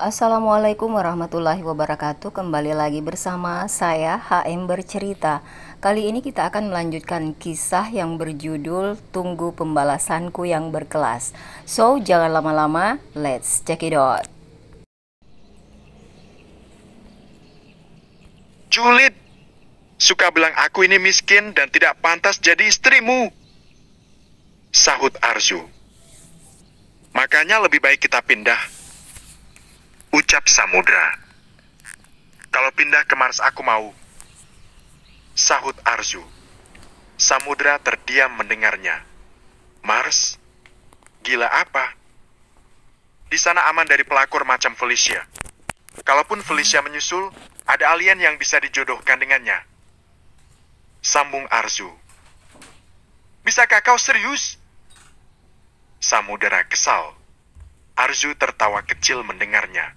Assalamualaikum warahmatullahi wabarakatuh. Kembali lagi bersama saya HM Bercerita. Kali ini kita akan melanjutkan kisah yang berjudul Tunggu Pembalasanku yang Berkelas. So, jangan lama-lama, let's check it out. Julid, suka bilang aku ini miskin dan tidak pantas jadi istrimu, sahut Arzu. Makanya lebih baik kita pindah, ucap Samudra. Kalau pindah ke Mars aku mau, sahut Arzu. Samudra terdiam mendengarnya. Mars? Gila apa? Di sana aman dari pelakor macam Felicia. Kalaupun Felicia menyusul, ada alien yang bisa dijodohkan dengannya, sambung Arzu. Bisakah kau serius? Samudera kesal. Arzu tertawa kecil mendengarnya.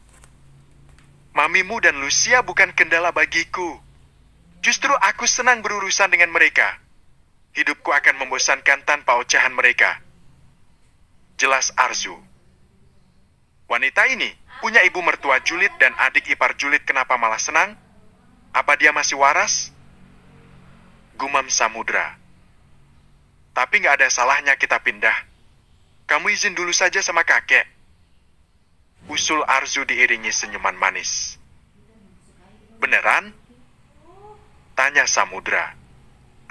Mamimu dan Lucia bukan kendala bagiku. Justru aku senang berurusan dengan mereka. Hidupku akan membosankan tanpa ocehan mereka, jelas Arzu. Wanita ini punya ibu mertua julid dan adik ipar julid, kenapa malah senang? Apa dia masih waras? Gumam Samudra. Tapi nggak ada salahnya kita pindah. Kamu izin dulu saja sama kakek, usul Arzu diiringi senyuman manis. Beneran? Tanya Samudra.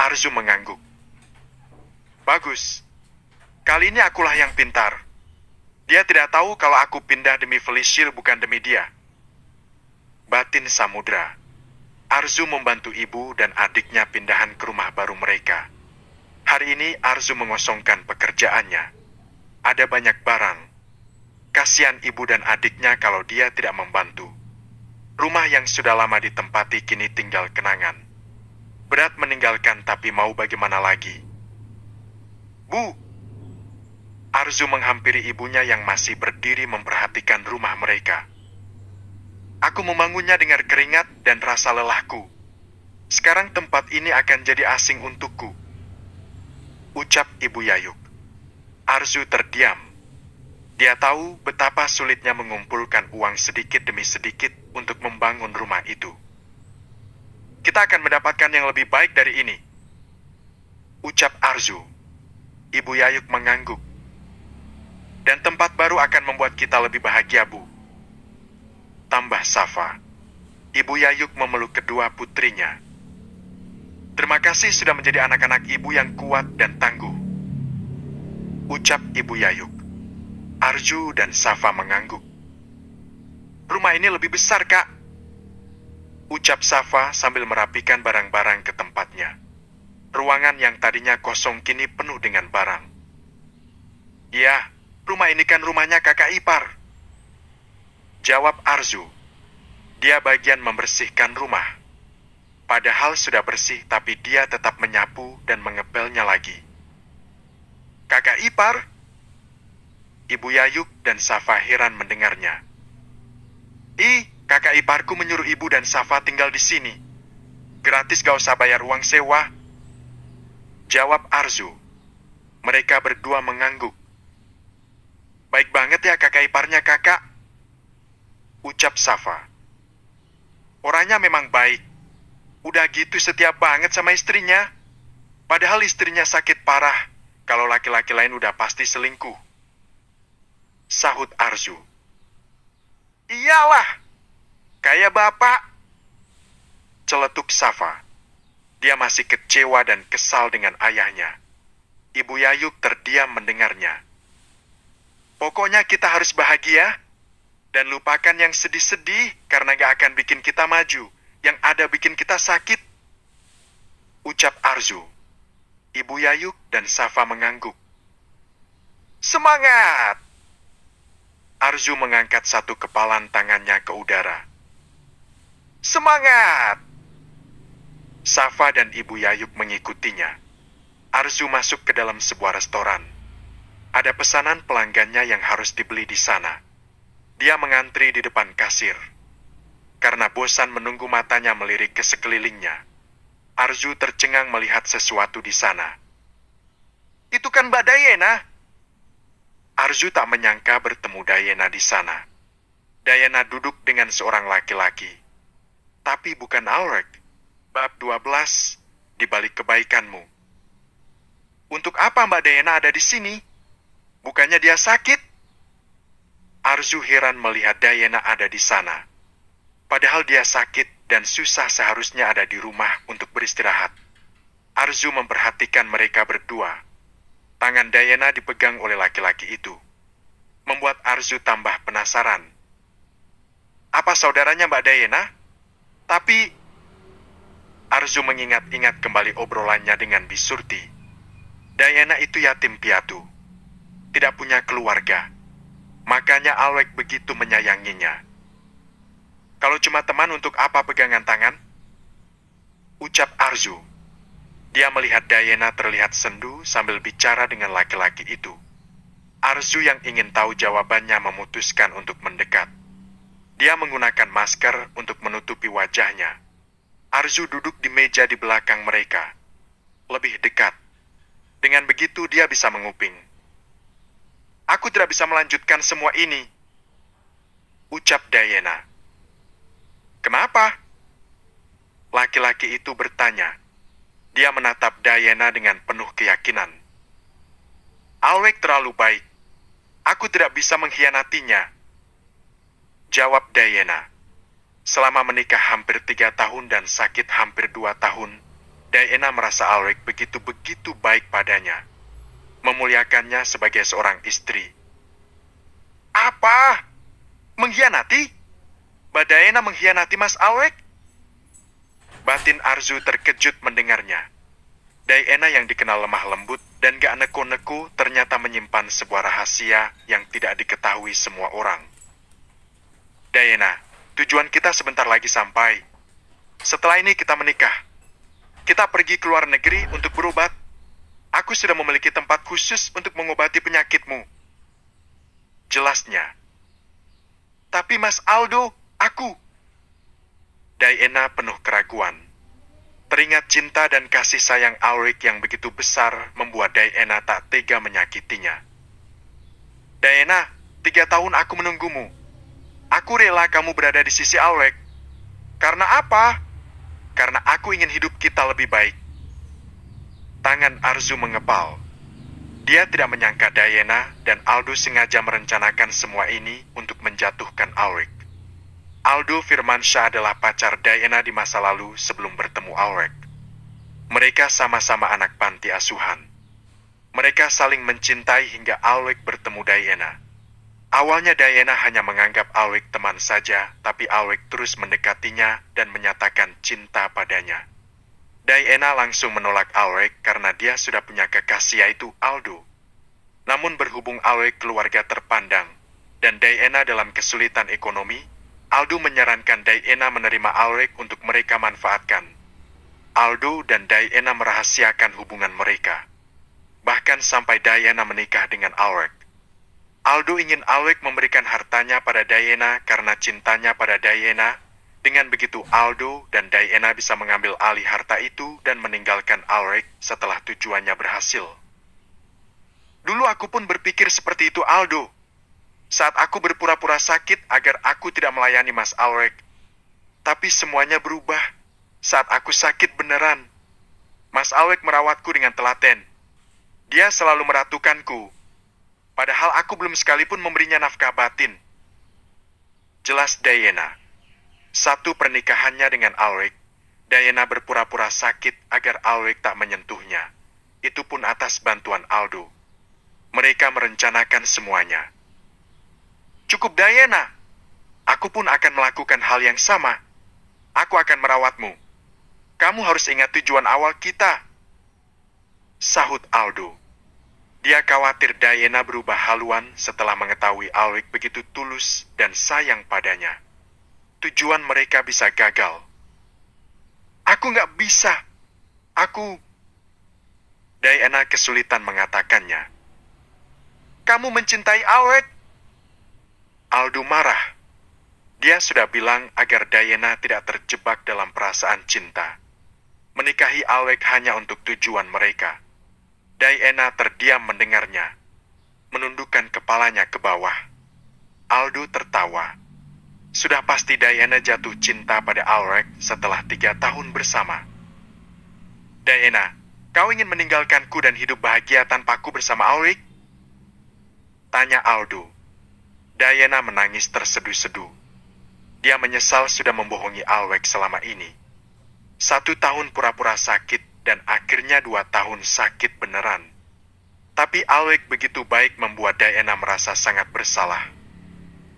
Arzu mengangguk. Bagus. Kali ini akulah yang pintar. Dia tidak tahu kalau aku pindah demi Felicia, bukan demi dia, batin Samudra. Arzu membantu ibu dan adiknya pindahan ke rumah baru mereka. Hari ini Arzu mengosongkan pekerjaannya. Ada banyak barang. Kasihan ibu dan adiknya kalau dia tidak membantu. Rumah yang sudah lama ditempati kini tinggal kenangan. Berat meninggalkan, tapi mau bagaimana lagi? Bu! Arzu menghampiri ibunya yang masih berdiri memperhatikan rumah mereka. Aku membangunnya dengan keringat dan rasa lelahku. Sekarang tempat ini akan jadi asing untukku, ucap Ibu Yayuk. Arzu terdiam. Dia tahu betapa sulitnya mengumpulkan uang sedikit demi sedikit untuk membangun rumah itu. Kita akan mendapatkan yang lebih baik dari ini, ucap Arzu. Ibu Yayuk mengangguk. Dan tempat baru akan membuat kita lebih bahagia, Bu, tambah Safa. Ibu Yayuk memeluk kedua putrinya. Terima kasih sudah menjadi anak-anak ibu yang kuat dan tangguh, ucap Ibu Yayuk. Arzu dan Safa mengangguk. Rumah ini lebih besar, Kak, ucap Safa sambil merapikan barang-barang ke tempatnya. Ruangan yang tadinya kosong kini penuh dengan barang. Ya, rumah ini kan rumahnya kakak ipar, jawab Arzu. Dia bagian membersihkan rumah. Padahal sudah bersih, tapi dia tetap menyapu dan mengepelnya lagi. Kakak ipar? Ibu Yayuk dan Safa heran mendengarnya. Kakak iparku menyuruh ibu dan Safa tinggal di sini. Gratis, gak usah bayar uang sewa, jawab Arzu. Mereka berdua mengangguk. Baik banget ya kakak iparnya kakak, ucap Safa. Orangnya memang baik. Udah gitu setia banget sama istrinya. Padahal istrinya sakit parah. Kalau laki-laki lain udah pasti selingkuh, sahut Arzu. Iyalah, kayak bapak, celetuk Safa. Dia masih kecewa dan kesal dengan ayahnya. Ibu Yayuk terdiam mendengarnya. Pokoknya kita harus bahagia dan lupakan yang sedih-sedih karena gak akan bikin kita maju. Yang ada bikin kita sakit, ucap Arzu. Ibu Yayuk dan Safa mengangguk. Semangat! Arzu mengangkat satu kepalan tangannya ke udara. Semangat! Safa dan Ibu Yayuk mengikutinya. Arzu masuk ke dalam sebuah restoran. Ada pesanan pelanggannya yang harus dibeli di sana. Dia mengantri di depan kasir. Karena bosan menunggu, matanya melirik ke sekelilingnya. Arzu tercengang melihat sesuatu di sana. Itu kan Mbak Dayena. Arzu tak menyangka bertemu Dayena di sana. Diana duduk dengan seorang laki-laki. Tapi bukan Alrek. Bab 12, di balik kebaikanmu. Untuk apa Mbak Diana ada di sini? Bukannya dia sakit? Arzu heran melihat Diana ada di sana. Padahal dia sakit dan susah seharusnya ada di rumah untuk beristirahat. Arzu memperhatikan mereka berdua. Tangan Diana dipegang oleh laki-laki itu. Membuat Arzu tambah penasaran. Apa saudaranya Mbak Diana? Tapi Arzu mengingat-ingat kembali obrolannya dengan Bisurti. Diana itu yatim piatu. Tidak punya keluarga. Makanya Alwek begitu menyayanginya. Kalau cuma teman, untuk apa pegangan tangan? Ucap Arzu. Dia melihat Diana terlihat sendu sambil bicara dengan laki-laki itu. Arzu yang ingin tahu jawabannya memutuskan untuk mendekat. Dia menggunakan masker untuk menutupi wajahnya. Arzu duduk di meja di belakang mereka. Lebih dekat. Dengan begitu dia bisa menguping. Aku tidak bisa melanjutkan semua ini. Ucap Diana. Kenapa? Laki-laki itu bertanya. Dia menatap Diana dengan penuh keyakinan. Alwek terlalu baik. Aku tidak bisa mengkhianatinya. Jawab Diana. Selama menikah hampir 3 tahun dan sakit hampir 2 tahun, Diana merasa Alwek begitu-begitu baik padanya. Memuliakannya sebagai seorang istri. Apa? Mengkhianati? Mbak Diana mengkhianati Mas Alwek? Batin Arzu terkejut mendengarnya. Diana yang dikenal lemah lembut dan gak neko-neko ternyata menyimpan sebuah rahasia yang tidak diketahui semua orang. Diana, tujuan kita sebentar lagi sampai. Setelah ini kita menikah. Kita pergi ke luar negeri untuk berobat. Aku sudah memiliki tempat khusus untuk mengobati penyakitmu. Jelasnya. Tapi Mas Aldo, aku. Diana penuh keraguan. Teringat cinta dan kasih sayang Alwek yang begitu besar membuat Diana tak tega menyakitinya. Diana, 3 tahun aku menunggumu. Aku rela kamu berada di sisi Alwek. Karena apa? Karena aku ingin hidup kita lebih baik. Tangan Arzu mengepal. Dia tidak menyangka Diana dan Aldo sengaja merencanakan semua ini untuk menjatuhkan Alwek. Aldo Firmansyah adalah pacar Diana di masa lalu sebelum bertemu Alwek. Mereka sama-sama anak panti asuhan. Mereka saling mencintai hingga Alwek bertemu Diana. Awalnya Diana hanya menganggap Alwek teman saja, tapi Alwek terus mendekatinya dan menyatakan cinta padanya. Diana langsung menolak Alwek karena dia sudah punya kekasih yaitu Aldo. Namun berhubung Alwek keluarga terpandang dan Diana dalam kesulitan ekonomi, Aldo menyarankan Diana menerima Alwek untuk mereka manfaatkan. Aldo dan Diana merahasiakan hubungan mereka. Bahkan sampai Diana menikah dengan Alwek. Aldo ingin Alwek memberikan hartanya pada Diana karena cintanya pada Diana. Dengan begitu Aldo dan Diana bisa mengambil alih harta itu dan meninggalkan Alwek setelah tujuannya berhasil. Dulu aku pun berpikir seperti itu, Aldo. Saat aku berpura-pura sakit agar aku tidak melayani Mas Alwek. Tapi semuanya berubah saat aku sakit beneran. Mas Alwek merawatku dengan telaten. Dia selalu meratukanku. Padahal aku belum sekalipun memberinya nafkah batin. Jelas Diana. Satu pernikahannya dengan Alwek, Diana berpura-pura sakit agar Alwek tak menyentuhnya. Itu pun atas bantuan Aldo. Mereka merencanakan semuanya. Cukup Diana. Aku pun akan melakukan hal yang sama. Aku akan merawatmu. Kamu harus ingat tujuan awal kita. Sahut Aldo. Dia khawatir Diana berubah haluan setelah mengetahui Alwek begitu tulus dan sayang padanya. Tujuan mereka bisa gagal. Aku nggak bisa. Diana kesulitan mengatakannya. Kamu mencintai Alwek? Aldo marah. Dia sudah bilang agar Diana tidak terjebak dalam perasaan cinta. Menikahi Alwek hanya untuk tujuan mereka. Diana terdiam mendengarnya, menundukkan kepalanya ke bawah. Aldo tertawa. Sudah pasti Diana jatuh cinta pada Ulrich setelah 3 tahun bersama. Diana, kau ingin meninggalkanku dan hidup bahagia tanpaku bersama Ulrich? Tanya Aldo. Diana menangis terseduh-seduh. Dia menyesal sudah membohongi Ulrich selama ini. 1 tahun pura-pura sakit dan akhirnya 2 tahun sakit beneran. Tapi Ulrich begitu baik membuat Diana merasa sangat bersalah.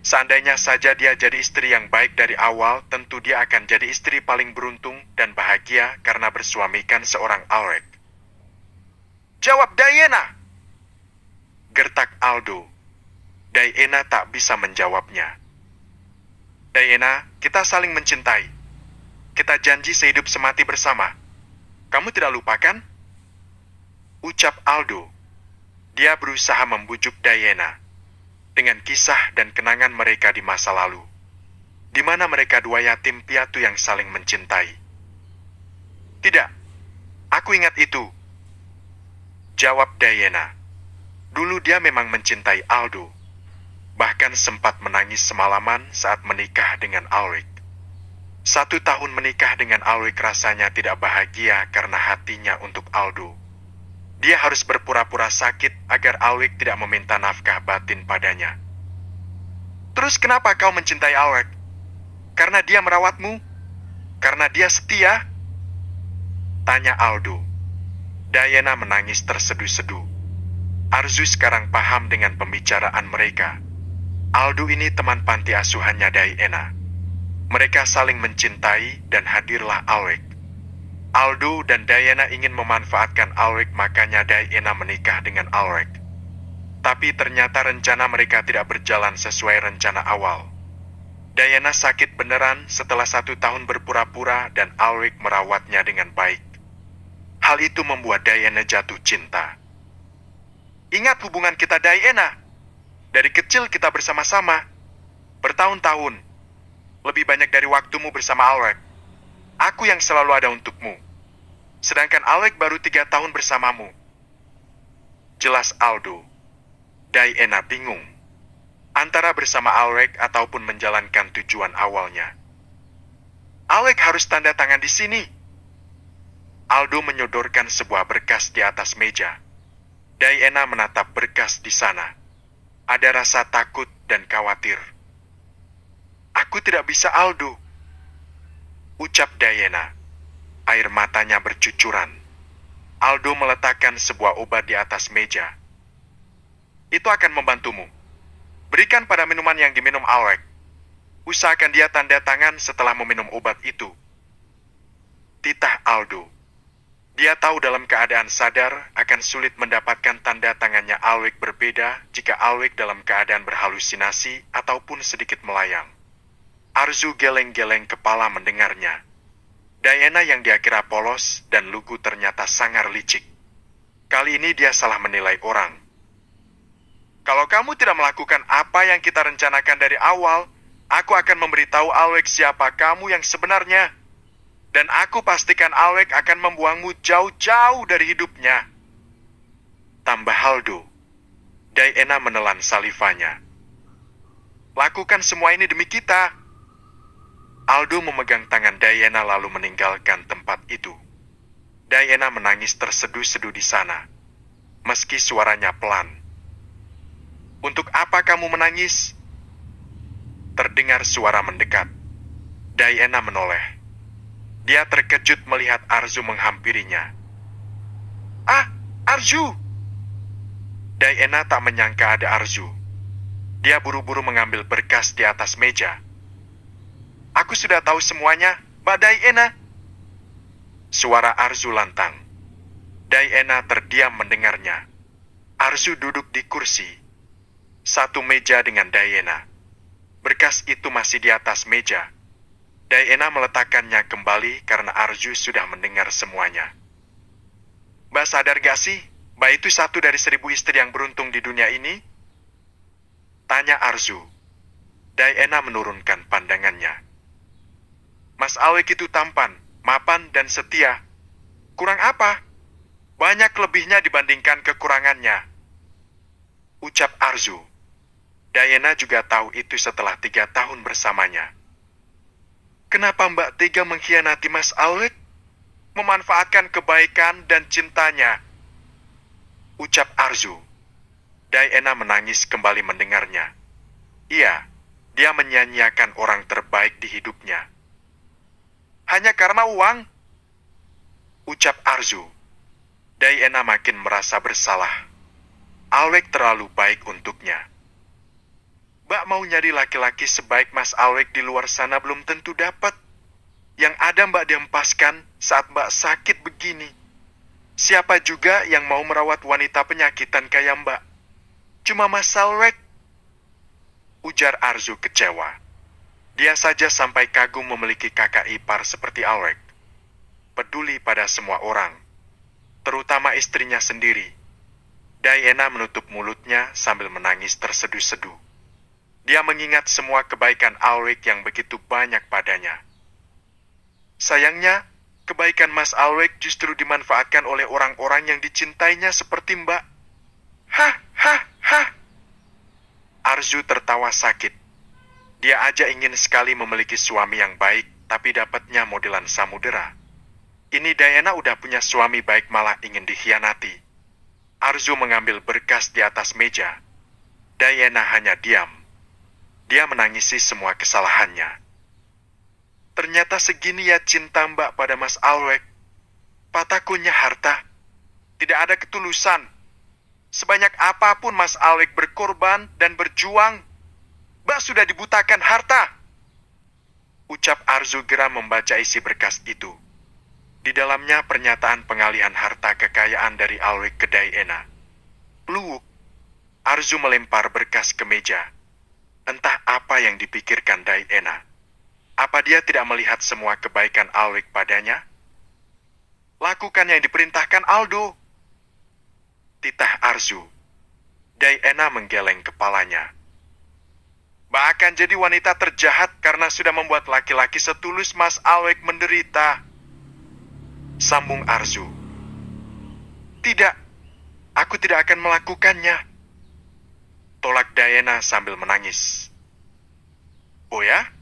Seandainya saja dia jadi istri yang baik dari awal, tentu dia akan jadi istri paling beruntung dan bahagia karena bersuamikan seorang Ulrich. Jawab Diana! Gertak Aldo. Diana tak bisa menjawabnya. Diana, kita saling mencintai. Kita janji sehidup semati bersama. Kamu tidak lupakan? Ucap Aldo. Dia berusaha membujuk Diana dengan kisah dan kenangan mereka di masa lalu, di mana mereka dua yatim piatu yang saling mencintai. Tidak, aku ingat itu. Jawab Diana. Dulu dia memang mencintai Aldo, bahkan sempat menangis semalaman saat menikah dengan Ulrich. 1 tahun menikah dengan Ulrich rasanya tidak bahagia karena hatinya untuk Aldo. Dia harus berpura-pura sakit agar Ulrich tidak meminta nafkah batin padanya. Terus kenapa kau mencintai Ulrich? Karena dia merawatmu? Karena dia setia? Tanya Aldo. Diana menangis terseduh-seduh. Arzu sekarang paham dengan pembicaraan mereka. Aldo ini teman panti asuhannya Diana. Mereka saling mencintai dan hadirlah Ulrich. Aldo dan Diana ingin memanfaatkan Ulrich, makanya Diana menikah dengan Ulrich. Tapi ternyata rencana mereka tidak berjalan sesuai rencana awal. Diana sakit beneran setelah 1 tahun berpura-pura dan Ulrich merawatnya dengan baik. Hal itu membuat Diana jatuh cinta. Ingat hubungan kita, Diana. Dari kecil kita bersama-sama. Bertahun-tahun. Lebih banyak dari waktumu bersama Ulrich. Aku yang selalu ada untukmu. Sedangkan Ulrich baru 3 tahun bersamamu. Jelas Aldo. Diana bingung. Antara bersama Ulrich ataupun menjalankan tujuan awalnya. Ulrich harus tanda tangan di sini. Aldo menyodorkan sebuah berkas di atas meja. Diana menatap berkas di sana. Ada rasa takut dan khawatir. Aku tidak bisa, Aldo. Ucap Diana. Air matanya bercucuran. Aldo meletakkan sebuah obat di atas meja. Itu akan membantumu. Berikan pada minuman yang diminum Ulrich. Usahakan dia tanda tangan setelah meminum obat itu. Titah Aldo. Dia tahu dalam keadaan sadar akan sulit mendapatkan tanda tangannya Ulrich, berbeda jika Ulrich dalam keadaan berhalusinasi ataupun sedikit melayang. Arzu geleng-geleng kepala mendengarnya. Diana yang dia kira polos dan lugu ternyata sangar licik. Kali ini dia salah menilai orang. Kalau kamu tidak melakukan apa yang kita rencanakan dari awal, aku akan memberitahu Ulrich siapa kamu yang sebenarnya. Dan aku pastikan Ulrich akan membuangmu jauh-jauh dari hidupnya. Tambah Aldo. Diana menelan salivanya. Lakukan semua ini demi kita. Aldo memegang tangan Diana lalu meninggalkan tempat itu. Diana menangis terseduh-seduh di sana, meski suaranya pelan. Untuk apa kamu menangis? Terdengar suara mendekat. Diana menoleh. Dia terkejut melihat Arzu menghampirinya. Ah, Arzu! Diana tak menyangka ada Arzu. Dia buru-buru mengambil berkas di atas meja. Aku sudah tahu semuanya, Mbak Diana. Suara Arzu lantang. Diana terdiam mendengarnya. Arzu duduk di kursi. 1 meja dengan Diana. Berkas itu masih di atas meja. Diana meletakkannya kembali karena Arzu sudah mendengar semuanya. Mbak sadar gak sih, Mbak itu 1 dari 1000 istri yang beruntung di dunia ini? Tanya Arzu. Diana menurunkan pandangannya. Mas Ulrich itu tampan, mapan, dan setia. Kurang apa? Banyak lebihnya dibandingkan kekurangannya. Ucap Arzu. Diana juga tahu itu setelah 3 tahun bersamanya. Kenapa Mbak tega mengkhianati Mas Alec? Memanfaatkan kebaikan dan cintanya, ucap Arzu. Diana menangis kembali mendengarnya. Iya, dia menyanyiakan orang terbaik di hidupnya. Hanya karena uang? Ucap Arzu. Diana makin merasa bersalah. Alec terlalu baik untuknya. Mbak mau nyari laki-laki sebaik Mas Alec di luar sana belum tentu dapat. Yang ada Mbak dihempaskan saat Mbak sakit begini. Siapa juga yang mau merawat wanita penyakitan kayak Mbak? Cuma Mas Alec, ujar Arzu kecewa. Dia saja sampai kagum memiliki kakak ipar seperti Alec. Peduli pada semua orang, terutama istrinya sendiri. Diana menutup mulutnya sambil menangis terseduh-seduh. Dia mengingat semua kebaikan Alec yang begitu banyak padanya. Sayangnya, kebaikan Mas Alec justru dimanfaatkan oleh orang-orang yang dicintainya seperti Mbak. Hah, hah, hah. Arzu tertawa sakit. Dia aja ingin sekali memiliki suami yang baik, tapi dapatnya modelan samudera. Ini Diana udah punya suami baik malah ingin dikhianati. Arzu mengambil berkas di atas meja. Diana hanya diam. Dia menangisi semua kesalahannya. Ternyata segini ya cinta Mbak pada Mas Alec. Patakunya harta. Tidak ada ketulusan. Sebanyak apapun Mas Alec berkorban dan berjuang, Mbak sudah dibutakan harta. Ucap Arzu geram membaca isi berkas itu. Di dalamnya pernyataan pengalihan harta kekayaan dari Alec ke Diana. Luwuk, Arzu melempar berkas ke meja. Entah apa yang dipikirkan Diana. Apa dia tidak melihat semua kebaikan Alec padanya? Lakukan yang diperintahkan Aldo. Titah Arzu. Diana menggeleng kepalanya. Mbak akan jadi wanita terjahat karena sudah membuat laki-laki setulus Mas Alec menderita. Sambung Arzu. Tidak, aku tidak akan melakukannya. Tolak Diana sambil menangis. Oh ya?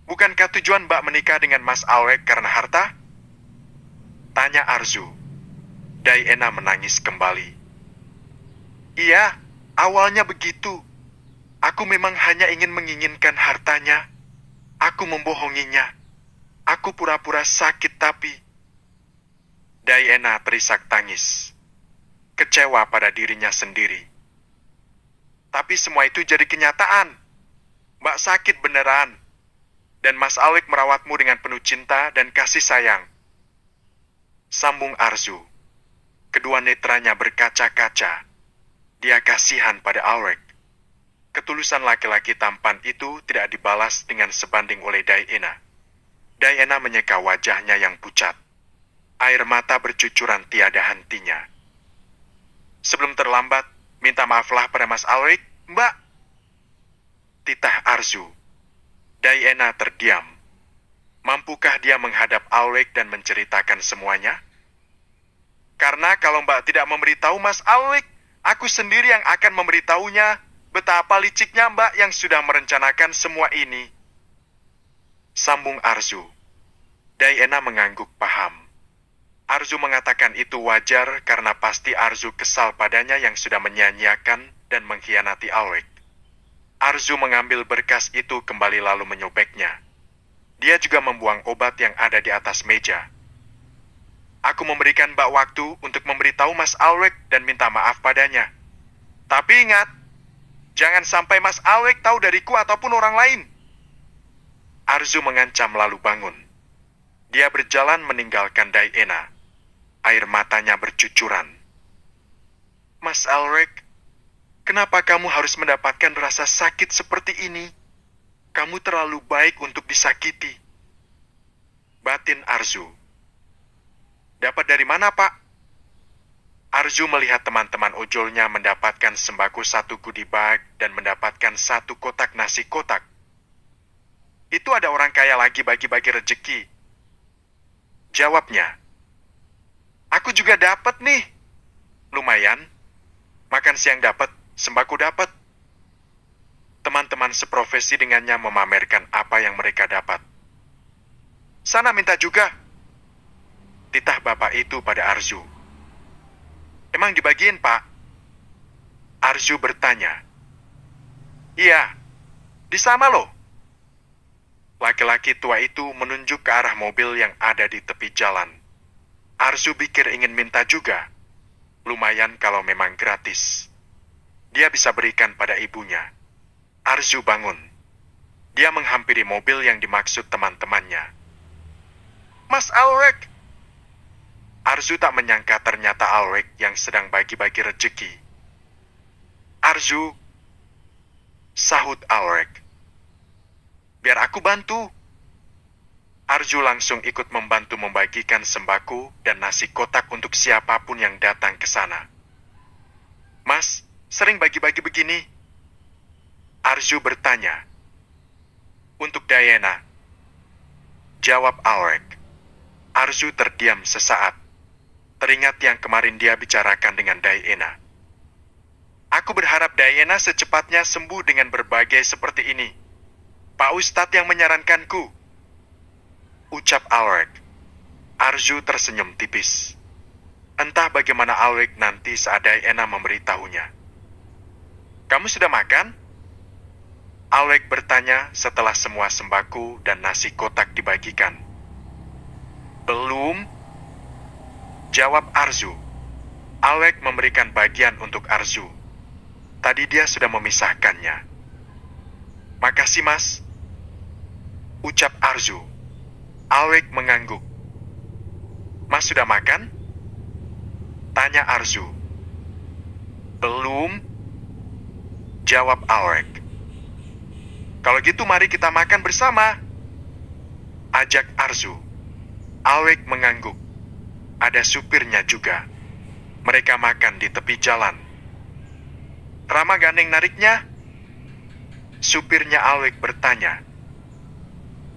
Bukankah tujuan Mbak menikah dengan Mas Alec karena harta? Tanya Arzu. Diana menangis kembali. Iya, awalnya begitu. Aku memang hanya ingin menginginkan hartanya. Aku membohonginya. Aku pura-pura sakit tapi... Diana terisak tangis. Kecewa pada dirinya sendiri. Tapi semua itu jadi kenyataan. Mbak sakit beneran. Dan Mas Alec merawatmu dengan penuh cinta dan kasih sayang. Sambung Arzu. Kedua netranya berkaca-kaca. Dia kasihan pada Alec. Ketulusan laki-laki tampan itu tidak dibalas dengan sebanding oleh Diana. Diana menyeka wajahnya yang pucat. Air mata bercucuran tiada hentinya. Sebelum terlambat, minta maaflah pada Mas Alec, Mbak. Titah Arzu. Diana terdiam. Mampukah dia menghadap Alec dan menceritakan semuanya? Karena kalau Mbak tidak memberitahu Mas Alec, aku sendiri yang akan memberitahunya betapa liciknya Mbak yang sudah merencanakan semua ini. Sambung Arzu. Diana mengangguk paham. Arzu mengatakan itu wajar karena pasti Arzu kesal padanya yang sudah menyanyiakan dan mengkhianati Alec. Arzu mengambil berkas itu kembali lalu menyobeknya. Dia juga membuang obat yang ada di atas meja. Aku memberikan Mbak waktu untuk memberitahu Mas Alec dan minta maaf padanya. Tapi ingat, jangan sampai Mas Alec tahu dariku ataupun orang lain. Arzu mengancam lalu bangun. Dia berjalan meninggalkan Diana. Air matanya bercucuran. Mas Alec, kenapa kamu harus mendapatkan rasa sakit seperti ini? Kamu terlalu baik untuk disakiti. Batin Arzu. Dapat dari mana, Pak? Arzu melihat teman-teman ojolnya mendapatkan sembako 1 goodie bag dan mendapatkan 1 kotak nasi kotak. Itu ada orang kaya lagi bagi-bagi rejeki. Jawabnya. Aku juga dapat nih. Lumayan. Makan siang dapat, sembako dapat. Teman-teman seprofesi dengannya memamerkan apa yang mereka dapat. Sana minta juga, titah bapak itu pada Arzu. Emang dibagiin, Pak? Arzu bertanya. Iya, di sana loh. Laki-laki tua itu menunjuk ke arah mobil yang ada di tepi jalan. Arzu pikir ingin minta juga. Lumayan kalau memang gratis. Dia bisa berikan pada ibunya. Arzu bangun. Dia menghampiri mobil yang dimaksud teman-temannya. Mas Alrek! Arzu tak menyangka ternyata Alrek yang sedang bagi-bagi rejeki. Arzu, sahut Alrek. Biar aku bantu. Arzu langsung ikut membantu membagikan sembako dan nasi kotak untuk siapapun yang datang ke sana. Mas, sering bagi-bagi begini? Arzu bertanya. Untuk Diana. Jawab Alrek. Arzu terdiam sesaat. Teringat yang kemarin dia bicarakan dengan Diana. Aku berharap Diana secepatnya sembuh dengan berbagai seperti ini. Pak Ustadz yang menyarankanku. Ucap Alrek. Arzu tersenyum tipis. Entah bagaimana Alrek nanti saat Diana memberitahunya. Kamu sudah makan? Alrek bertanya setelah semua sembako dan nasi kotak dibagikan. Belum, jawab Arzu. Alrek memberikan bagian untuk Arzu. Tadi dia sudah memisahkannya. Makasih, Mas. Ucap Arzu. Alrek mengangguk. Mas sudah makan? Tanya Arzu. Belum, jawab Alrek. Kalau gitu mari kita makan bersama. Ajak Arzu. Alrek mengangguk. Ada supirnya juga. Mereka makan di tepi jalan. Rama gandeng nariknya? Supirnya Alrek bertanya.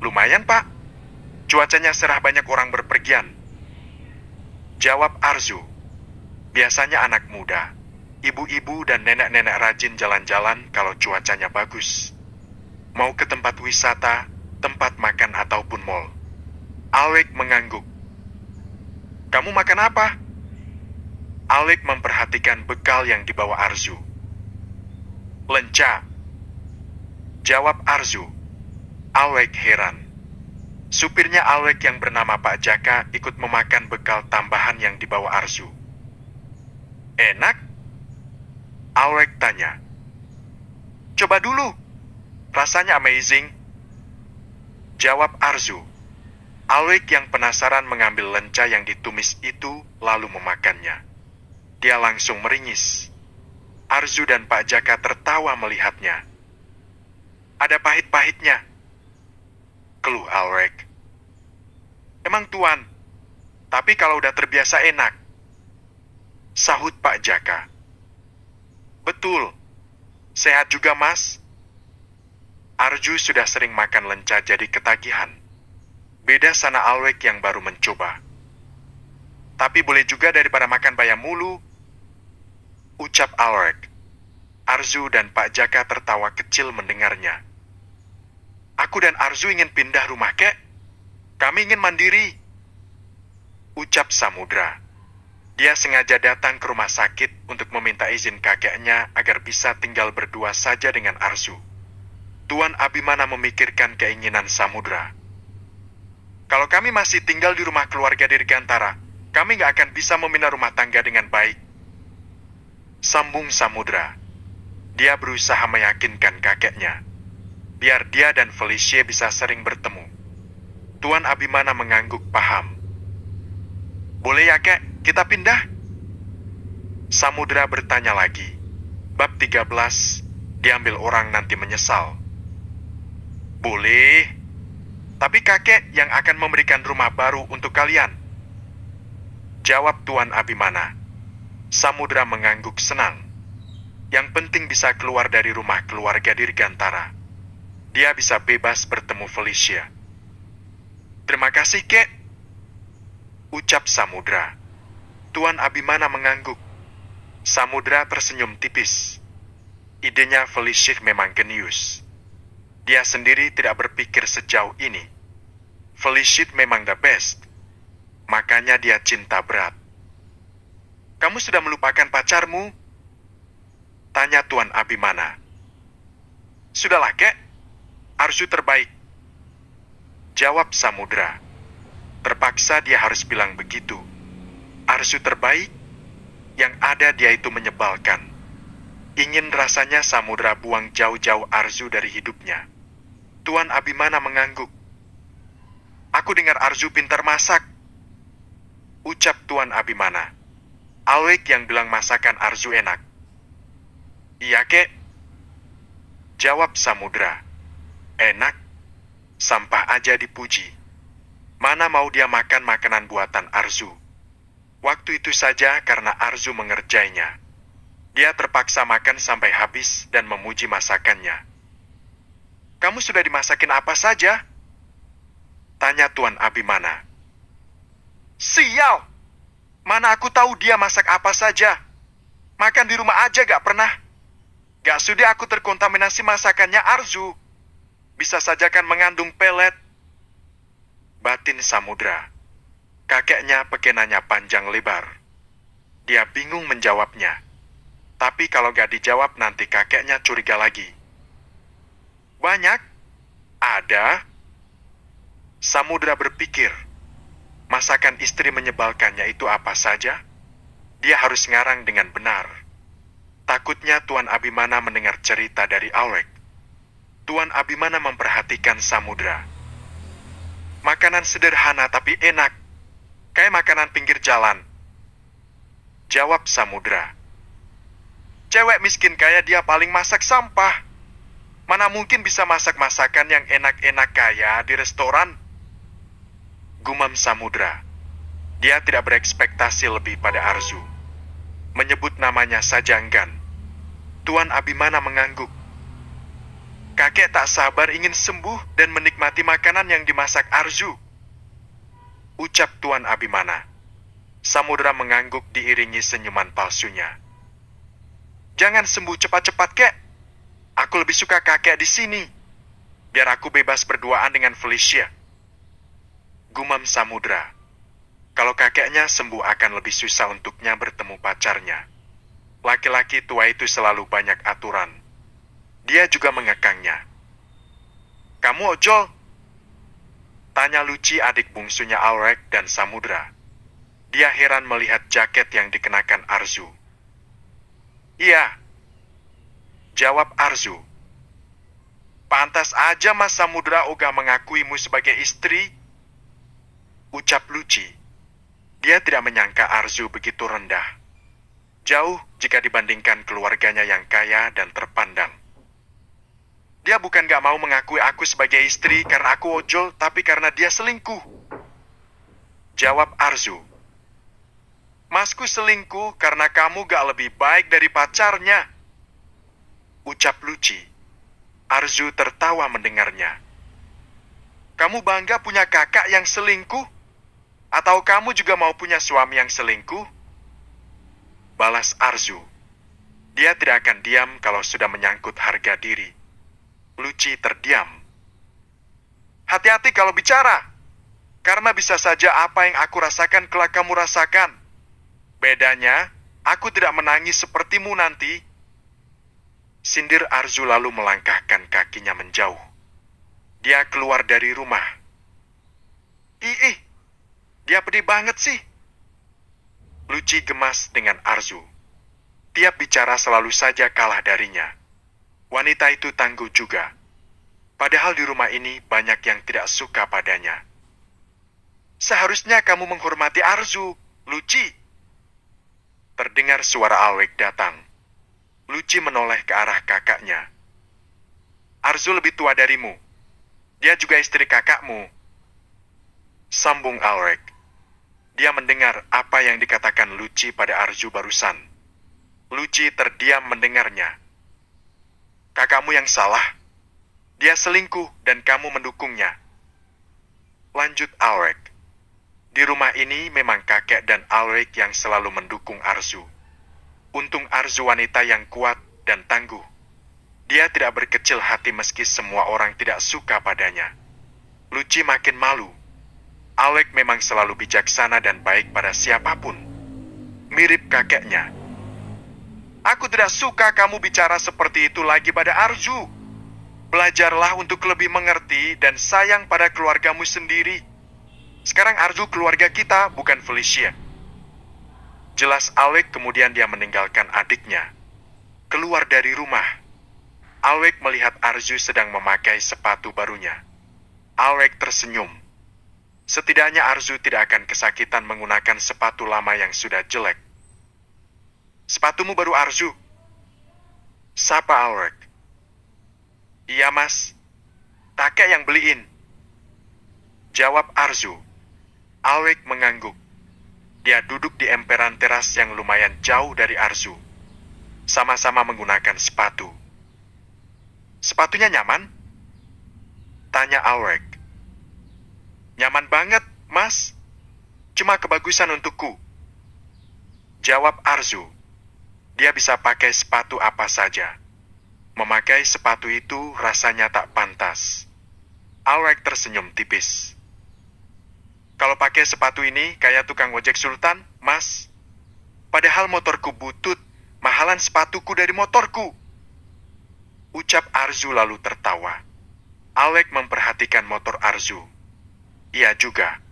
Lumayan, Pak. Cuacanya cerah, banyak orang berpergian. Jawab Arzu. Biasanya anak muda, ibu-ibu dan nenek-nenek rajin jalan-jalan kalau cuacanya bagus. Mau ke tempat wisata, tempat makan ataupun mall. Alrek mengangguk. Kamu makan apa? Alrek memperhatikan bekal yang dibawa Arzu. Lenca, jawab Arzu. Alrek heran. Supirnya Alrek yang bernama Pak Jaka ikut memakan bekal tambahan yang dibawa Arzu. Enak? Alrek tanya. Coba dulu. Rasanya amazing. Jawab Arzu. Alrek yang penasaran mengambil lenca yang ditumis itu lalu memakannya. Dia langsung meringis. Arzu dan Pak Jaka tertawa melihatnya. Ada pahit-pahitnya, keluh Alrek. Emang tuan, tapi kalau udah terbiasa enak, sahut Pak Jaka. Betul, sehat juga, Mas. Arzu sudah sering makan lenca jadi ketagihan. Beda sana Alrek yang baru mencoba. Tapi boleh juga daripada makan bayam mulu, ucap Alrek. Arzu dan Pak Jaka tertawa kecil mendengarnya. Aku dan Arzu ingin pindah rumah, kek. Kami ingin mandiri, ucap Samudra. Dia sengaja datang ke rumah sakit untuk meminta izin kakeknya agar bisa tinggal berdua saja dengan Arzu. Tuan Abimana memikirkan keinginan Samudra. Kalau kami masih tinggal di rumah keluarga Dirgantara, kami nggak akan bisa membina rumah tangga dengan baik. Sambung Samudra. Dia berusaha meyakinkan kakeknya. Biar dia dan Felicia bisa sering bertemu. Tuan Abimana mengangguk paham. Boleh ya, kek, kita pindah? Samudra bertanya lagi. Bab 13, diambil orang nanti menyesal. Boleh, tapi kakek yang akan memberikan rumah baru untuk kalian. Jawab Tuan Abimana. Samudra mengangguk senang. Yang penting bisa keluar dari rumah keluarga Dirgantara. Dia bisa bebas bertemu Felicia. Terima kasih, kek, ucap Samudra. Tuan Abimana mengangguk. Samudra tersenyum tipis. Idenya Felicia memang genius. Dia sendiri tidak berpikir sejauh ini. Felicia memang the best. Makanya dia cinta berat. Kamu sudah melupakan pacarmu? Tanya Tuan Abimana. Sudahlah, kek. Arzu terbaik. Jawab Samudra. Terpaksa dia harus bilang begitu. Arzu terbaik? Yang ada dia itu menyebalkan. Ingin rasanya Samudra buang jauh-jauh Arzu dari hidupnya. Tuan Abimana mengangguk. Aku dengar Arzu pintar masak. Ucap Tuan Abimana. Alwek yang bilang masakan Arzu enak. Iya, kek. Jawab Samudra. Enak. Sampah aja dipuji. Mana mau dia makan makanan buatan Arzu. Waktu itu saja karena Arzu mengerjainya. Dia terpaksa makan sampai habis dan memuji masakannya. Kamu sudah dimasakin apa saja? Tanya Tuan Abimana. Sial! Mana aku tahu dia masak apa saja. Makan di rumah aja gak pernah. Gak sudi aku terkontaminasi masakannya Arzu. Bisa saja kan mengandung pelet. Batin Samudra. Kakeknya pekenanya panjang lebar. Dia bingung menjawabnya. Tapi kalau gak dijawab nanti kakeknya curiga lagi. Banyak? Ada? Samudra berpikir. Masakan istri menyebalkannya itu apa saja? Dia harus ngarang dengan benar. Takutnya Tuan Abimana mendengar cerita dari Alwek. Tuan Abimana memperhatikan Samudra. Makanan sederhana tapi enak. Kayak makanan pinggir jalan. Jawab Samudra. Cewek miskin kayak dia paling masak sampah. Mana mungkin bisa masak masakan yang enak-enak kaya di restoran? Gumam Samudra. Dia tidak berekspektasi lebih pada Arzu. Menyebut namanya saja enggan. Tuan Abimana mengangguk. Kakek tak sabar ingin sembuh dan menikmati makanan yang dimasak Arzu. Ucap Tuan Abimana. Samudra mengangguk diiringi senyuman palsunya. Jangan sembuh cepat-cepat, kek. Aku lebih suka kakek di sini. Biar aku bebas berduaan dengan Felicia. Gumam Samudra. Kalau kakeknya sembuh akan lebih susah untuknya bertemu pacarnya. Laki-laki tua itu selalu banyak aturan. Dia juga mengekangnya. Kamu ojol? Tanya Luci adik bungsunya Alwek dan Samudra. Dia heran melihat jaket yang dikenakan Arzu. Iya. Jawab Arzu. Pantas aja Mas Samudra Oga mengakuimu sebagai istri. Ucap Luci. Dia tidak menyangka Arzu begitu rendah. Jauh jika dibandingkan keluarganya yang kaya dan terpandang. Dia bukan gak mau mengakui aku sebagai istri karena aku ojol, tapi karena dia selingkuh. Jawab Arzu. Masku selingkuh karena kamu gak lebih baik dari pacarnya. Ucap Luci. Arzu tertawa mendengarnya. Kamu bangga punya kakak yang selingkuh? Atau kamu juga mau punya suami yang selingkuh? Balas Arzu. Dia tidak akan diam kalau sudah menyangkut harga diri. Luci terdiam. Hati-hati kalau bicara. Karena bisa saja apa yang aku rasakan kelak kamu rasakan. Bedanya, aku tidak menangis sepertimu nanti. Sindir Arzu lalu melangkahkan kakinya menjauh. Dia keluar dari rumah. Ih, dia pedih banget sih. Luci gemas dengan Arzu. Tiap bicara selalu saja kalah darinya. Wanita itu tangguh juga. Padahal di rumah ini banyak yang tidak suka padanya. Seharusnya kamu menghormati Arzu, Luci. Terdengar suara Alwek datang. Luci menoleh ke arah kakaknya. Arzu lebih tua darimu. Dia juga istri kakakmu. Sambung Alwek. Dia mendengar apa yang dikatakan Luci pada Arzu barusan. Luci terdiam mendengarnya. Kakakmu yang salah. Dia selingkuh dan kamu mendukungnya. Lanjut Alwek. Di rumah ini memang kakek dan Alwek yang selalu mendukung Arzu. Untung Arzu wanita yang kuat dan tangguh. Dia tidak berkecil hati meski semua orang tidak suka padanya. Lucy makin malu. Alec memang selalu bijaksana dan baik pada siapapun. Mirip kakeknya. Aku tidak suka kamu bicara seperti itu lagi pada Arzu. Belajarlah untuk lebih mengerti dan sayang pada keluargamu sendiri. Sekarang Arzu keluarga kita, bukan Felicia. Jelas Alec kemudian dia meninggalkan adiknya. Keluar dari rumah. Alec melihat Arzu sedang memakai sepatu barunya. Alec tersenyum. Setidaknya Arzu tidak akan kesakitan menggunakan sepatu lama yang sudah jelek. Sepatumu baru, Arzu? Sapa Alec. Iya, Mas. Kakek yang beliin. Jawab Arzu. Alec mengangguk. Dia duduk di emperan teras yang lumayan jauh dari Arzu. Sama-sama menggunakan sepatu. Sepatunya nyaman? Tanya Alec. Nyaman banget, Mas. Cuma kebagusan untukku. Jawab Arzu. Dia bisa pakai sepatu apa saja. Memakai sepatu itu rasanya tak pantas. Alec tersenyum tipis. Kalau pakai sepatu ini kayak tukang ojek sultan, Mas. Padahal motorku butut, mahalan sepatuku dari motorku. Ucap Arzu lalu tertawa. Alec memperhatikan motor Arzu. Iya juga.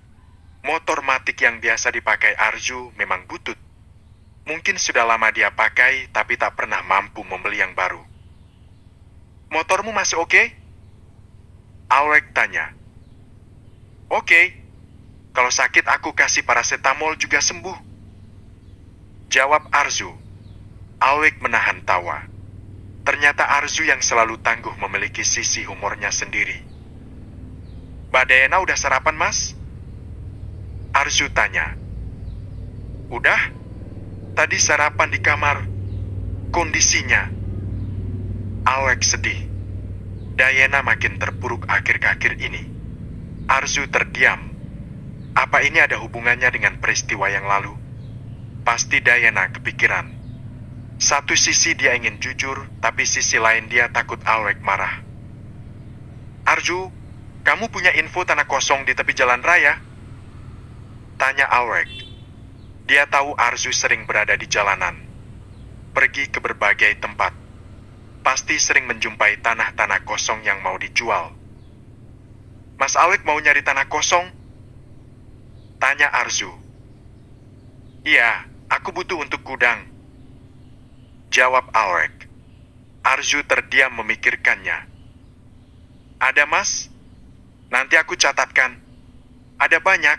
Motor matic yang biasa dipakai Arzu memang butut. Mungkin sudah lama dia pakai, tapi tak pernah mampu membeli yang baru. Motormu masih oke? Alec tanya. Oke. Kalau sakit aku kasih paracetamol juga sembuh. Jawab Arzu. Alec menahan tawa. Ternyata Arzu yang selalu tangguh memiliki sisi humornya sendiri. Mbak Diana udah sarapan, Mas? Arzu tanya. Udah? Tadi sarapan di kamar. Kondisinya. Alec sedih. Diana makin terpuruk akhir-akhir ini. Arzu terdiam. Apa ini ada hubungannya dengan peristiwa yang lalu? Pasti Diana kepikiran. Satu sisi dia ingin jujur, tapi sisi lain dia takut Alec marah. Arzu, kamu punya info tanah kosong di tepi jalan raya? Tanya Alec. Dia tahu Arzu sering berada di jalanan. Pergi ke berbagai tempat. Pasti sering menjumpai tanah-tanah kosong yang mau dijual. Mas Alec mau nyari tanah kosong? Tanya Arzu. Iya, aku butuh untuk gudang. Jawab Alec. Arzu terdiam memikirkannya. Ada, Mas? Nanti aku catatkan. Ada banyak.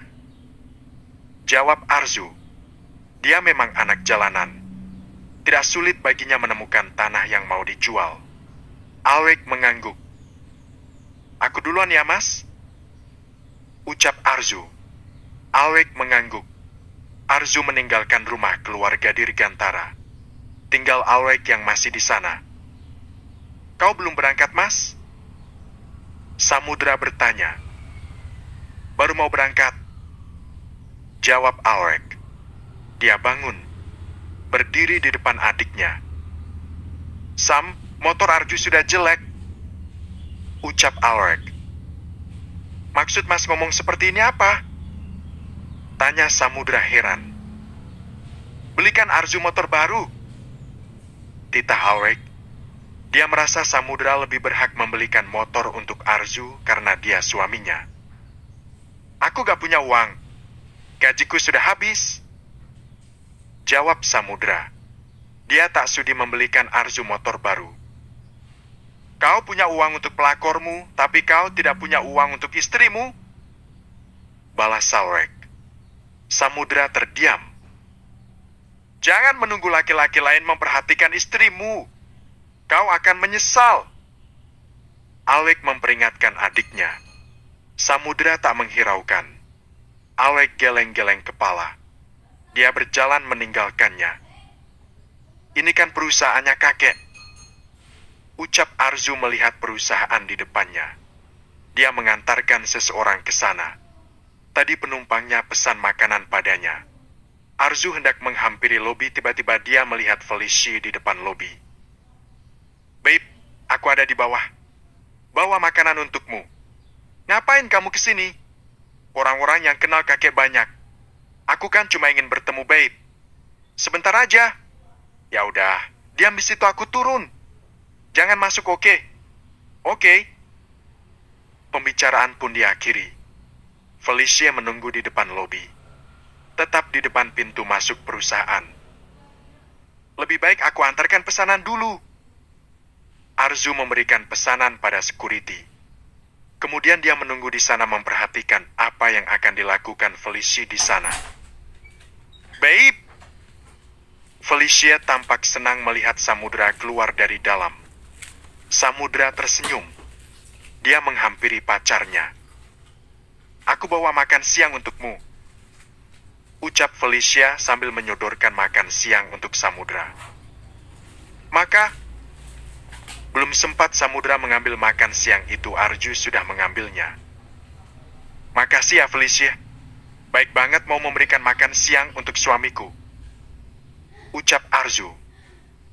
Jawab Arzu. Dia memang anak jalanan. Tidak sulit baginya menemukan tanah yang mau dijual. Alec mengangguk. Aku duluan ya, Mas? Ucap Arzu. Alec mengangguk. Arzu meninggalkan rumah keluarga Dirgantara. Tinggal Alec yang masih di sana. Kau belum berangkat, Mas? Samudra bertanya. Baru mau berangkat. Jawab Alec. Dia bangun. Berdiri di depan adiknya. Sam, motor Arju sudah jelek. Ucap Alec. Maksud Mas ngomong seperti ini apa? Tanya Samudra heran. Belikan Arju motor baru. Titah Alec. Dia merasa Samudra lebih berhak membelikan motor untuk Arju karena dia suaminya. Aku gak punya uang. Gajiku sudah habis. Jawab Samudra. Dia tak sudi membelikan Arzu motor baru. Kau punya uang untuk pelakormu, tapi kau tidak punya uang untuk istrimu? Balas Alec. Samudra terdiam. Jangan menunggu laki-laki lain memperhatikan istrimu. Kau akan menyesal. Alec memperingatkan adiknya. Samudra tak menghiraukan. Alec geleng-geleng kepala. Dia berjalan meninggalkannya. Ini kan perusahaannya kakek. Ucap Arzu melihat perusahaan di depannya. Dia mengantarkan seseorang ke sana. Tadi penumpangnya pesan makanan padanya. Arzu hendak menghampiri lobi, tiba-tiba dia melihat Felicia di depan lobi. Babe, Aku ada di bawah. Bawa makanan untukmu. Ngapain kamu ke sini? Orang-orang yang kenal kakek banyak. Aku kan cuma ingin bertemu Babe. Sebentar aja. Ya udah, diam di situ, aku turun. Jangan masuk, oke? Oke. Pembicaraan pun diakhiri. Felicia menunggu di depan lobi. Tetap di depan pintu masuk perusahaan. Lebih baik aku antarkan pesanan dulu. Arzu memberikan pesanan pada security. Kemudian dia menunggu di sana memperhatikan apa yang akan dilakukan Felicia di sana. Babe! Felicia tampak senang melihat Samudra keluar dari dalam. Samudra tersenyum. Dia menghampiri pacarnya. Aku bawa makan siang untukmu, ucap Felicia sambil menyodorkan makan siang untuk Samudra. Maka, belum sempat Samudra mengambil makan siang itu, Arzu sudah mengambilnya. Makasih ya Felicia. Baik banget mau memberikan makan siang untuk suamiku, ucap Arzu.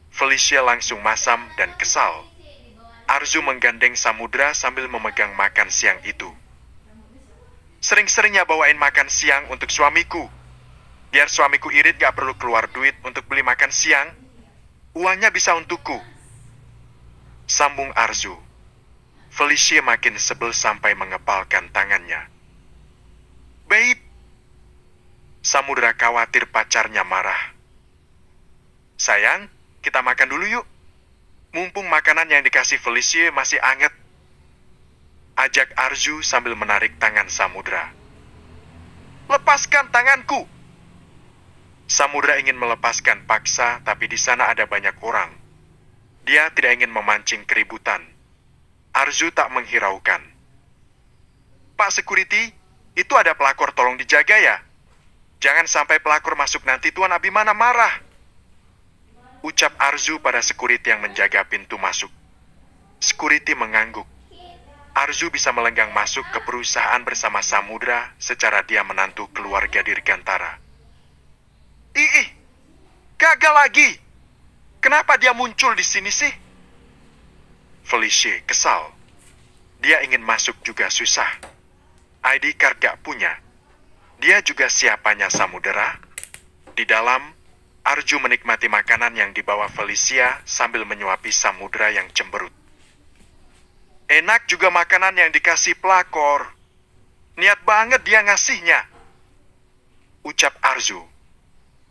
Felicia langsung masam dan kesal. Arzu menggandeng Samudra sambil memegang makan siang itu. Sering-seringnya bawain makan siang untuk suamiku. Biar suamiku irit gak perlu keluar duit untuk beli makan siang. Uangnya bisa untukku, sambung Arzu. Felicia makin sebel sampai mengepalkan tangannya. Babe! Samudra khawatir pacarnya marah. Sayang, kita makan dulu yuk. Mumpung makanan yang dikasih Felicia masih anget, ajak Arzu sambil menarik tangan Samudra. Lepaskan tanganku! Samudra ingin melepaskan paksa, tapi di sana ada banyak orang. Dia tidak ingin memancing keributan. Arzu tak menghiraukan. Pak Security, itu ada pelakor, tolong dijaga ya. Jangan sampai pelakor masuk nanti Tuan Abimana marah, ucap Arzu pada security yang menjaga pintu masuk. Security mengangguk. Arzu bisa melenggang masuk ke perusahaan bersama Samudra secara dia menantu keluarga Dirgantara. Ih, gagal lagi. Kenapa dia muncul di sini sih? Felicia kesal. Dia ingin masuk juga susah. ID card gak punya. Dia juga siapanya Samudra. Di dalam, Arzu menikmati makanan yang dibawa Felicia sambil menyuapi Samudra yang cemberut. Enak juga makanan yang dikasih pelakor. Niat banget dia ngasihnya, ucap Arzu.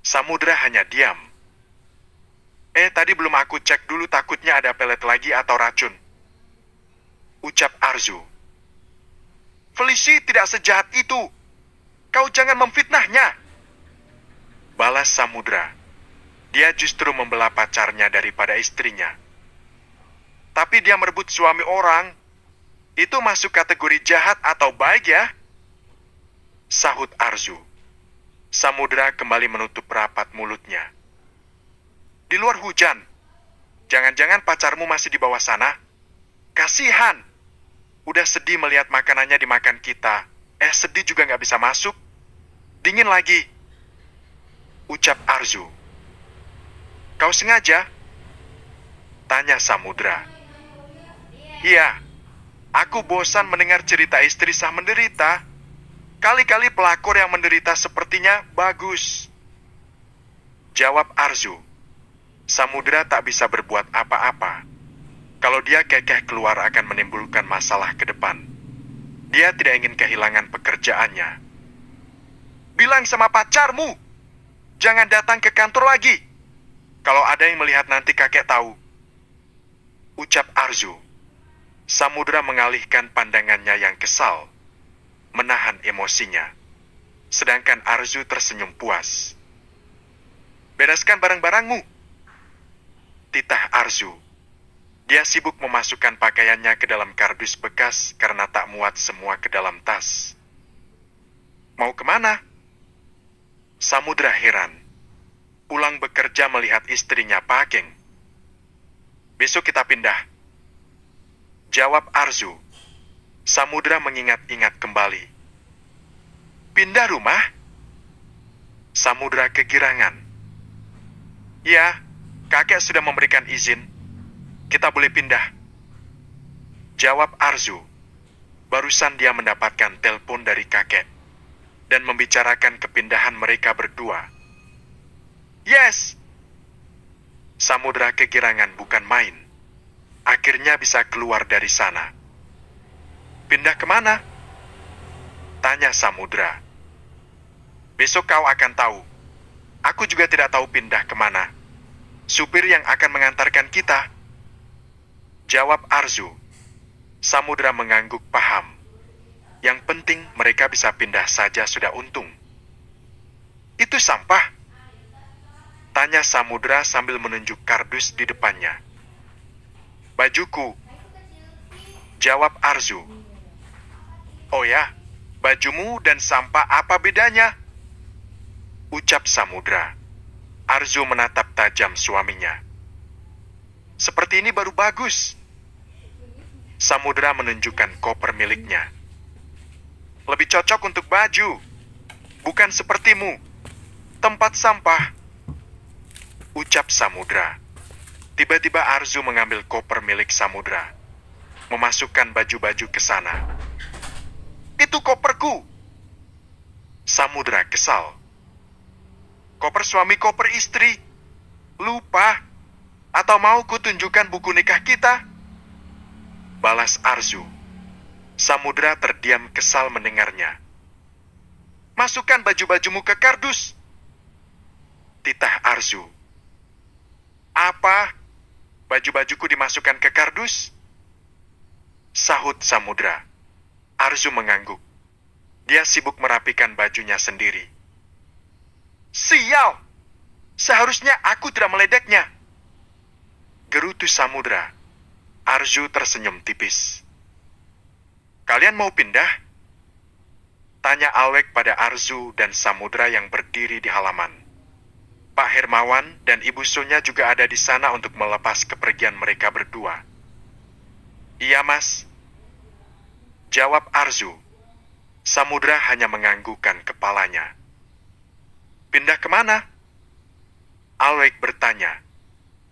Samudra hanya diam. Tadi belum aku cek dulu, takutnya ada pelet lagi atau racun, ucap Arzu. Felicia tidak sejahat itu. Kau jangan memfitnahnya, balas Samudra. Dia justru membela pacarnya daripada istrinya. Tapi dia merebut suami orang. Itu masuk kategori jahat atau baik ya? Sahut Arzu. Samudra kembali menutup rapat mulutnya. Di luar hujan. Jangan-jangan pacarmu masih di bawah sana? Kasihan. Udah sedih melihat makanannya dimakan kita. Sedih juga nggak bisa masuk. Dingin lagi, ucap Arzu. Kau sengaja? Tanya Samudra. Iya, aku bosan mendengar cerita istri sah menderita. Kali-kali pelakor yang menderita sepertinya bagus, jawab Arzu. Samudra tak bisa berbuat apa-apa. Kalau dia kekeh keluar akan menimbulkan masalah ke depan. Dia tidak ingin kehilangan pekerjaannya. Bilang sama pacarmu, jangan datang ke kantor lagi. Kalau ada yang melihat nanti kakek tahu, ucap Arzu. Samudra mengalihkan pandangannya yang kesal, menahan emosinya. Sedangkan Arzu tersenyum puas. Bereskan barang-barangmu, titah Arzu. Dia sibuk memasukkan pakaiannya ke dalam kardus bekas karena tak muat semua ke dalam tas. Mau kemana? Samudra heran. Pulang bekerja melihat istrinya packing. Besok kita pindah, jawab Arzu. Samudra mengingat-ingat kembali. Pindah rumah? Samudra kegirangan. Ya, kakek sudah memberikan izin. Kita boleh pindah. Jawab Arzu. Barusan dia mendapatkan telepon dari kakek dan membicarakan kepindahan mereka berdua. Yes! Samudra kegirangan bukan main. Akhirnya bisa keluar dari sana. Pindah kemana? Tanya Samudra. Besok kau akan tahu. Aku juga tidak tahu pindah kemana. Supir yang akan mengantarkan kita. Jawab Arzu. Samudra mengangguk paham. Yang penting mereka bisa pindah saja sudah untung. Itu sampah? Tanya Samudra sambil menunjuk kardus di depannya. Bajuku. Jawab Arzu. Oh ya, bajumu dan sampah apa bedanya? Ucap Samudra. Arzu menatap tajam suaminya. Seperti ini baru bagus. Samudra menunjukkan koper miliknya. Lebih cocok untuk baju. Bukan sepertimu. Tempat sampah. Ucap Samudra. Tiba-tiba Arzu mengambil koper milik Samudra. Memasukkan baju-baju ke sana. Itu koperku. Samudra kesal. Koper suami, koper istri. Lupa. Atau mau kutunjukkan buku nikah kita? Balas Arzu. Samudra terdiam kesal mendengarnya. Masukkan baju-bajumu ke kardus. Titah Arzu. Apa? Baju-bajuku dimasukkan ke kardus? Sahut Samudra. Arzu mengangguk. Dia sibuk merapikan bajunya sendiri. Sial! Seharusnya aku tidak meledeknya. Gerutu Samudra. Arzu tersenyum tipis. Kalian mau pindah? Tanya Alwek pada Arzu dan Samudra yang berdiri di halaman. Pak Hermawan dan Ibu Sonya juga ada di sana untuk melepas kepergian mereka berdua. Iya, Mas. Jawab Arzu. Samudra hanya menganggukkan kepalanya. Pindah kemana? Alwek bertanya.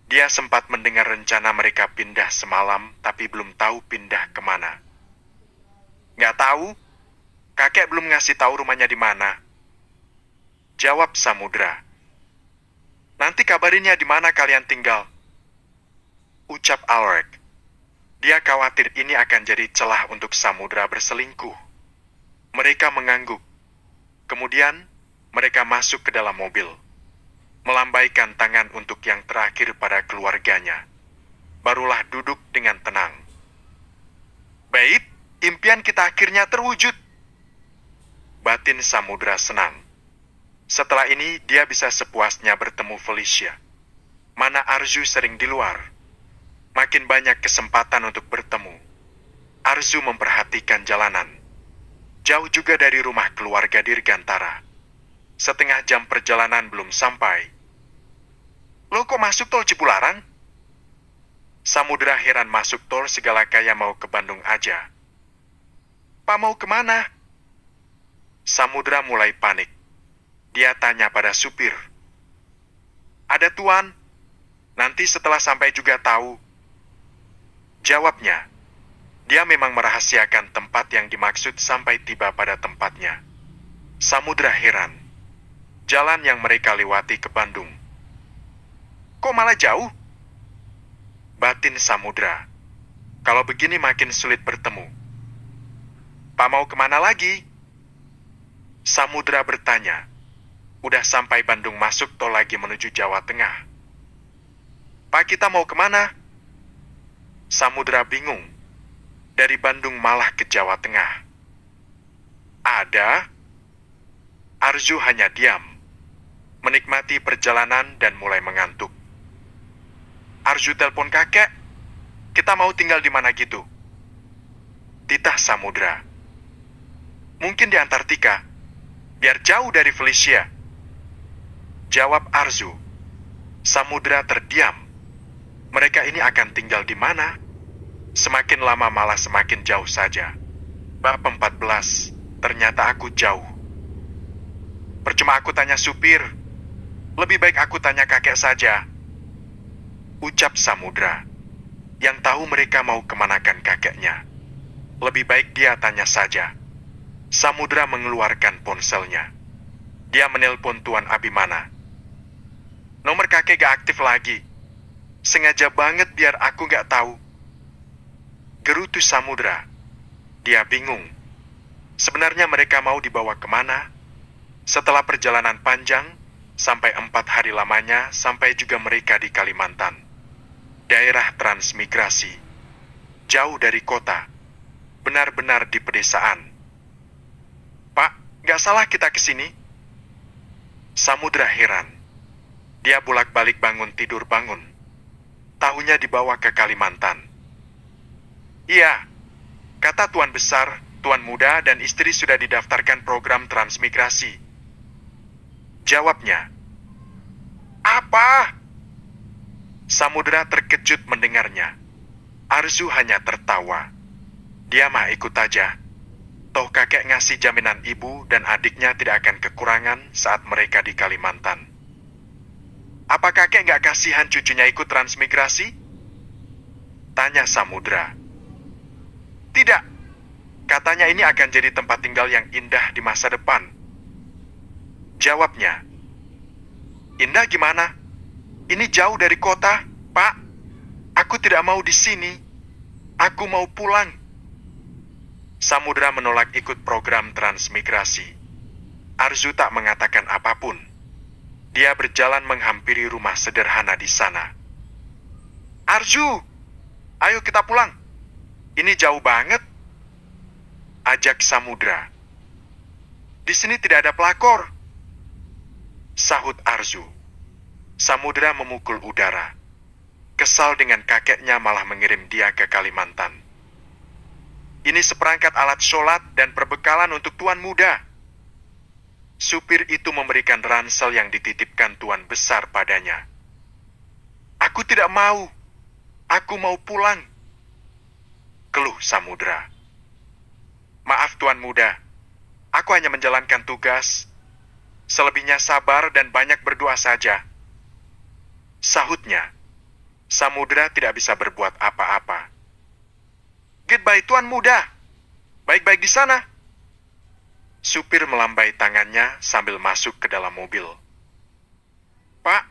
Dia sempat mendengar rencana mereka pindah semalam, tapi belum tahu pindah kemana. Nggak tahu. Kakek belum ngasih tahu rumahnya di mana. Jawab Samudra. Nanti kabarinnya di mana kalian tinggal. Ucap Alwek. Dia khawatir ini akan jadi celah untuk Samudra berselingkuh. Mereka mengangguk. Kemudian, mereka masuk ke dalam mobil. Melambaikan tangan untuk yang terakhir pada keluarganya. Barulah duduk dengan tenang. Baik, impian kita akhirnya terwujud. Batin Samudra senang. Setelah ini, dia bisa sepuasnya bertemu Felicia. Mana Arzu sering di luar. Makin banyak kesempatan untuk bertemu. Arzu memperhatikan jalanan. Jauh juga dari rumah keluarga Dirgantara. Setengah jam perjalanan belum sampai. Lo kok masuk tol Cipularang? Samudra heran masuk tol segala kaya mau ke Bandung aja. Pak mau kemana? Samudra mulai panik. Dia tanya pada supir. Ada tuan. Nanti setelah sampai juga tahu. Jawabnya. Dia memang merahasiakan tempat yang dimaksud sampai tiba pada tempatnya. Samudra heran. Jalan yang mereka lewati ke Bandung. Kok malah jauh? Batin Samudra. Kalau begini makin sulit bertemu. Pak mau kemana lagi? Samudra bertanya. Udah sampai Bandung masuk tol lagi menuju Jawa Tengah. Pak kita mau kemana? Samudra bingung. Dari Bandung malah ke Jawa Tengah. Ada? Arzu hanya diam. Menikmati perjalanan dan mulai mengantuk. Arzu telepon kakek. Kita mau tinggal di mana gitu? Titah Samudra. Mungkin di Antartika. Biar jauh dari Felicia. Jawab Arzu. Samudra terdiam. Mereka ini akan tinggal di mana? Semakin lama malah semakin jauh saja. Bab 14. Ternyata aku jauh. Percuma aku tanya supir. Lebih baik aku tanya kakek saja. Ucap Samudra. yang tahu mereka mau kemanakan kakeknya. Lebih baik dia tanya saja. Samudra mengeluarkan ponselnya. Dia menelpon Tuan Abimana. Nomor kakek gak aktif lagi. Sengaja banget biar aku gak tahu. Gerutu Samudra. Dia bingung. Sebenarnya mereka mau dibawa kemana? Setelah perjalanan panjang, sampai 4 hari lamanya, sampai juga mereka di Kalimantan. Daerah transmigrasi. Jauh dari kota. Benar-benar di pedesaan. Pak, gak salah kita kesini? Samudra heran. Dia bolak-balik bangun tidur bangun. Tahunya dibawa ke Kalimantan. Iya, kata Tuan Besar, Tuan Muda dan istri sudah didaftarkan program transmigrasi. Jawabnya. Apa? Samudra terkejut mendengarnya. Arzu hanya tertawa. Dia mah ikut aja. Toh kakek ngasih jaminan ibu dan adiknya tidak akan kekurangan saat mereka di Kalimantan. Apa kakek nggak kasihan cucunya ikut transmigrasi? Tanya Samudra. Tidak. Katanya ini akan jadi tempat tinggal yang indah di masa depan. Jawabnya. Indah gimana? Ini jauh dari kota, Pak. Aku tidak mau di sini. Aku mau pulang. Samudra menolak ikut program transmigrasi. Arzu tak mengatakan apapun. Dia berjalan menghampiri rumah sederhana di sana. Arzu, ayo kita pulang. Ini jauh banget. Ajak Samudra. Di sini tidak ada pelakor. Sahut Arzu. Samudra memukul udara. Kesal dengan kakeknya malah mengirim dia ke Kalimantan. Ini seperangkat alat sholat dan perbekalan untuk Tuan Muda. Supir itu memberikan ransel yang dititipkan Tuan Besar padanya. Aku tidak mau. Aku mau pulang. Keluh Samudra. Maaf Tuan Muda. Aku hanya menjalankan tugas. Selebihnya sabar dan banyak berdoa saja. Sahutnya. Samudra tidak bisa berbuat apa-apa. Goodbye Tuan Muda. Baik-baik di sana. Supir melambai tangannya sambil masuk ke dalam mobil. Pak,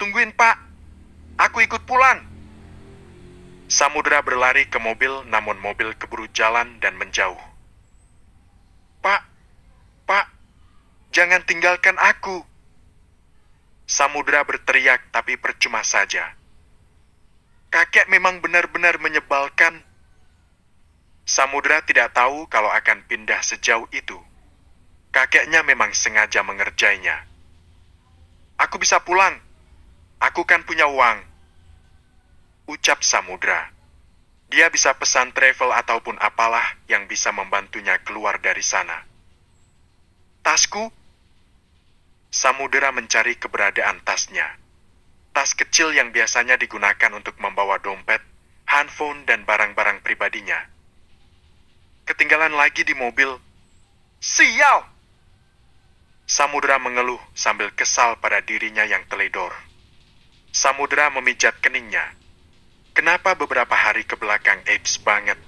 tungguin Pak. Aku ikut pulang. Samudra berlari ke mobil, namun mobil keburu jalan dan menjauh. Pak, jangan tinggalkan aku. Samudra berteriak tapi percuma saja. Kakek memang benar-benar menyebalkan. Samudra tidak tahu kalau akan pindah sejauh itu. Kakeknya memang sengaja mengerjainya. Aku bisa pulang. Aku kan punya uang. Ucap Samudra. Dia bisa pesan travel ataupun apalah yang bisa membantunya keluar dari sana. Tasku? Samudra mencari keberadaan tasnya. Tas kecil yang biasanya digunakan untuk membawa dompet, handphone, dan barang-barang pribadinya. Ketinggalan lagi di mobil. Sial! Samudra mengeluh sambil kesal pada dirinya yang teledor. Samudra memijat keningnya. Kenapa beberapa hari ke belakang Apes banget?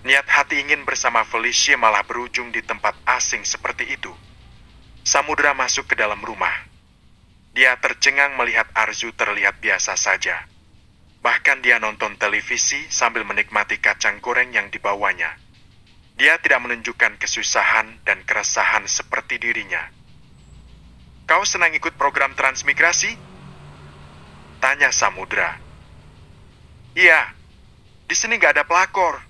Niat hati ingin bersama Felicia malah berujung di tempat asing seperti itu. Samudra masuk ke dalam rumah. Dia tercengang melihat Arzu terlihat biasa saja. Bahkan dia nonton televisi sambil menikmati kacang goreng yang dibawanya. Dia tidak menunjukkan kesusahan dan keresahan seperti dirinya. Kau senang ikut program transmigrasi? Tanya Samudra. Iya, di sini gak ada pelakor.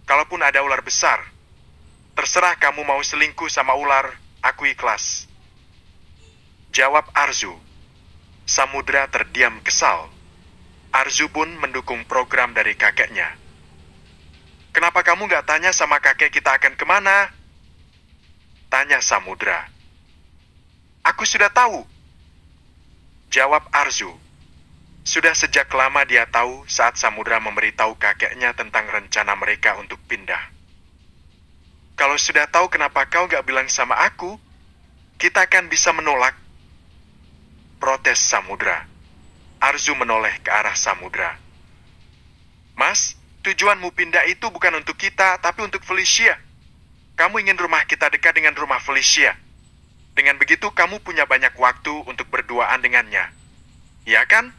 Kalaupun ada ular besar, terserah kamu mau selingkuh sama ular, aku ikhlas. Jawab Arzu. Samudra terdiam kesal. Arzu pun mendukung program dari kakeknya. Kenapa kamu gak tanya sama kakek kita akan kemana? Tanya Samudra. Aku sudah tahu. Jawab Arzu. Sudah sejak lama dia tahu saat Samudra memberitahu kakeknya tentang rencana mereka untuk pindah. Kalau sudah tahu kenapa kau gak bilang sama aku, kita kan bisa menolak. Protes Samudra. Arzu menoleh ke arah Samudra. Mas, tujuanmu pindah itu bukan untuk kita, tapi untuk Felicia. Kamu ingin rumah kita dekat dengan rumah Felicia. Dengan begitu, kamu punya banyak waktu untuk berduaan dengannya. Ya kan?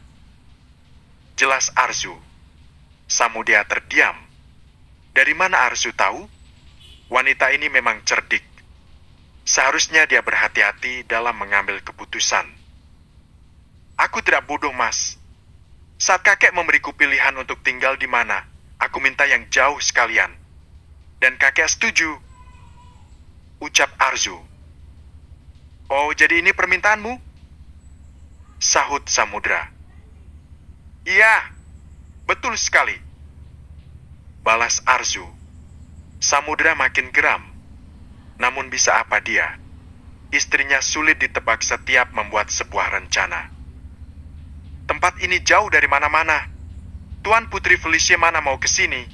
Jelas Arzu. Samudra terdiam. Dari mana Arzu tahu? Wanita ini memang cerdik. Seharusnya dia berhati-hati dalam mengambil keputusan. Aku tidak bodoh, Mas. Saat kakek memberiku pilihan untuk tinggal di mana, aku minta yang jauh sekalian. Dan kakek setuju. Ucap Arzu. Oh, jadi ini permintaanmu? Sahut Samudra. Iya, betul sekali. Balas Arzu. Samudra makin geram. Namun bisa apa dia? Istrinya sulit ditebak setiap membuat sebuah rencana. Tempat ini jauh dari mana-mana. Tuan Putri Felicia mana mau ke sini?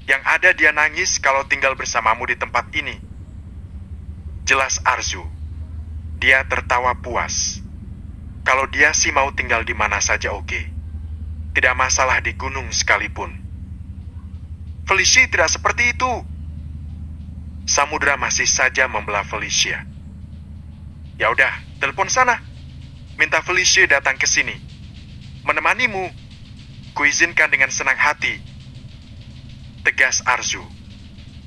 Yang ada dia nangis kalau tinggal bersamamu di tempat ini. Jelas Arzu. Dia tertawa puas. Kalau dia sih mau tinggal di mana saja oke. Tidak masalah di gunung sekalipun. Felicia tidak seperti itu. Samudra masih saja membelah Felicia. Ya udah, telepon sana. Minta Felicia datang ke sini. Menemanimu. Kuizinkan dengan senang hati. Tegas Arzu.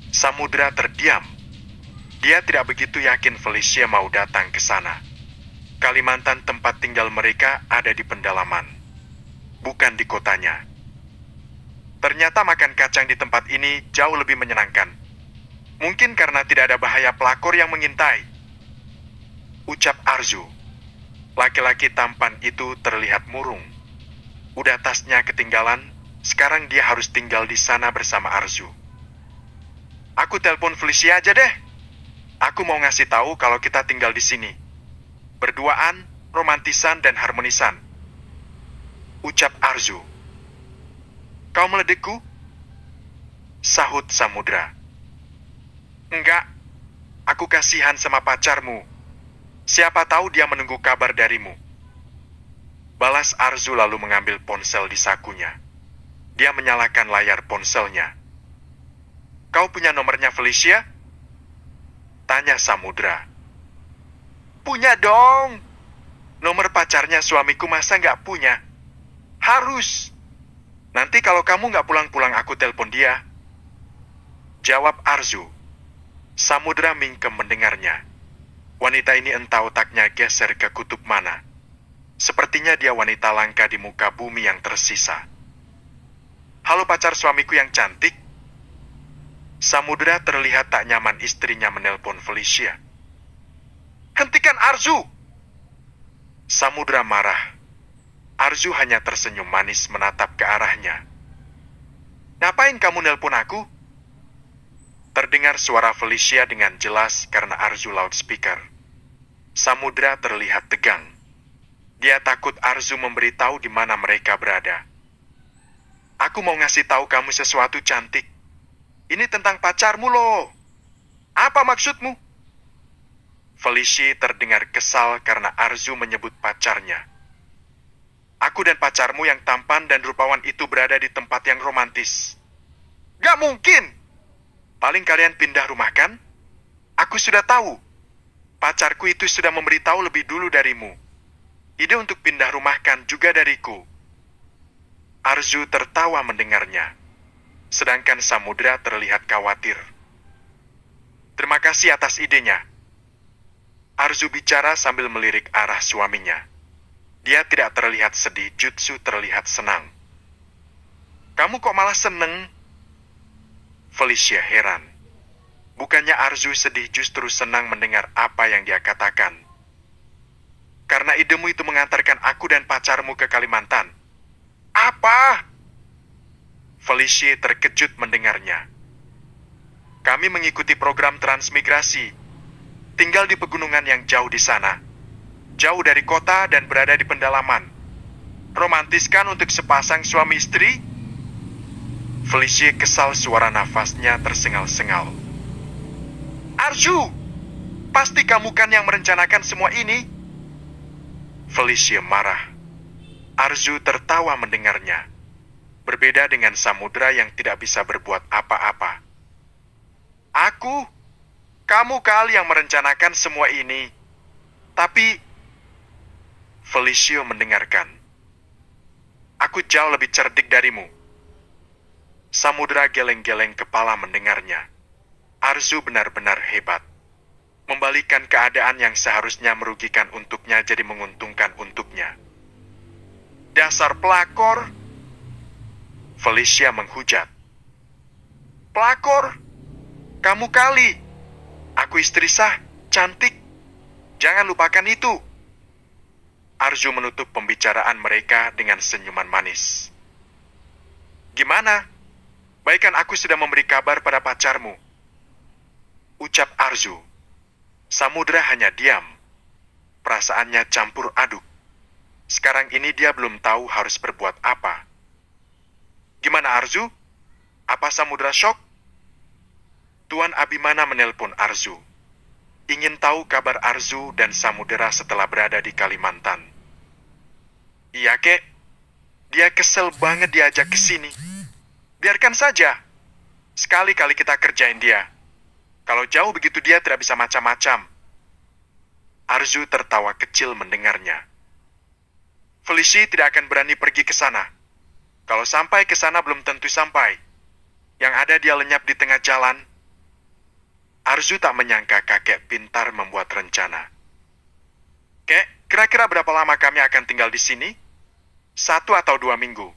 Samudra terdiam. Dia tidak begitu yakin Felicia mau datang ke sana. Kalimantan tempat tinggal mereka ada di pendalaman, bukan di kotanya. Ternyata makan kacang di tempat ini jauh lebih menyenangkan. Mungkin karena tidak ada bahaya pelakor yang mengintai. Ucap Arzu. Laki-laki tampan itu terlihat murung. Udah tasnya ketinggalan, sekarang dia harus tinggal di sana bersama Arzu. Aku telepon Felicia aja deh. Aku mau ngasih tahu kalau kita tinggal di sini. Berduaan, romantisan, dan harmonisan. Ucap Arzu. Kau meledekku? Sahut Samudra. Enggak, aku kasihan sama pacarmu. Siapa tahu dia menunggu kabar darimu. Balas Arzu lalu mengambil ponsel di sakunya. Dia menyalakan layar ponselnya. Kau punya nomornya Felicia? Tanya Samudra. Punya dong. Nomor pacarnya suamiku masa nggak punya? Harus. Nanti kalau kamu nggak pulang-pulang aku telepon dia. Jawab Arzu. Samudra mingkem mendengarnya. Wanita ini entah otaknya geser ke kutub mana. Sepertinya dia wanita langka di muka bumi yang tersisa. Halo pacar suamiku yang cantik. Samudra terlihat tak nyaman istrinya menelpon Felicia. Hentikan Arzu! Samudra marah. Arzu hanya tersenyum manis menatap ke arahnya. Ngapain kamu nelpon aku? Terdengar suara Felicia dengan jelas karena Arzu loudspeaker. Samudra terlihat tegang. Dia takut Arzu memberitahu di mana mereka berada. Aku mau ngasih tahu kamu sesuatu cantik. Ini tentang pacarmu loh. Apa maksudmu? Felicia terdengar kesal karena Arzu menyebut pacarnya. Aku dan pacarmu yang tampan dan rupawan itu berada di tempat yang romantis. Gak mungkin! Paling kalian pindah rumah kan? Aku sudah tahu. Pacarku itu sudah memberitahu lebih dulu darimu. Ide untuk pindah rumah kan juga dariku. Arzu tertawa mendengarnya. Sedangkan Samudra terlihat khawatir. Terima kasih atas idenya. Arzu bicara sambil melirik arah suaminya. Dia tidak terlihat sedih, justru terlihat senang. Kamu kok malah seneng? Felicia heran. Bukannya Arzu sedih, justru senang mendengar apa yang dia katakan. Karena idemu itu mengantarkan aku dan pacarmu ke Kalimantan. Apa? Felicia terkejut mendengarnya. Kami mengikuti program transmigrasi. Tinggal di pegunungan yang jauh di sana. Jauh dari kota dan berada di pendalaman. Romantis kan untuk sepasang suami istri? Felicia kesal, suara nafasnya tersengal-sengal. Arzu, pasti kamu kan yang merencanakan semua ini? Felicia marah. Arzu tertawa mendengarnya. Berbeda dengan samudera yang tidak bisa berbuat apa-apa. Kamu kali yang merencanakan semua ini. Tapi, Felicio mendengarkan. Aku jauh lebih cerdik darimu. Samudera geleng-geleng kepala mendengarnya. Arzu benar-benar hebat. Membalikan keadaan yang seharusnya merugikan untuknya jadi menguntungkan untuknya. Dasar pelakor! Felicia menghujat. Pelakor? Kamu kali. Aku istri sah, cantik. Jangan lupakan itu. Arzu menutup pembicaraan mereka dengan senyuman manis. Gimana? Baikan aku sudah memberi kabar pada pacarmu. Ucap Arzu. Samudera hanya diam. Perasaannya campur aduk. Sekarang ini dia belum tahu harus berbuat apa. Gimana Arzu? Apa Samudera syok? Tuan Abimana menelpon Arzu. Ingin tahu kabar Arzu dan Samudera setelah berada di Kalimantan. Iya, Kek. Dia kesel banget diajak ke sini. Biarkan saja. Sekali-kali kita kerjain dia. Kalau jauh begitu dia tidak bisa macam-macam. Arzu tertawa kecil mendengarnya. Felicia tidak akan berani pergi ke sana. Kalau sampai ke sana belum tentu sampai. Yang ada dia lenyap di tengah jalan. Arzu tak menyangka kakek pintar membuat rencana. Kek, kira-kira berapa lama kami akan tinggal di sini? 1 atau 2 minggu.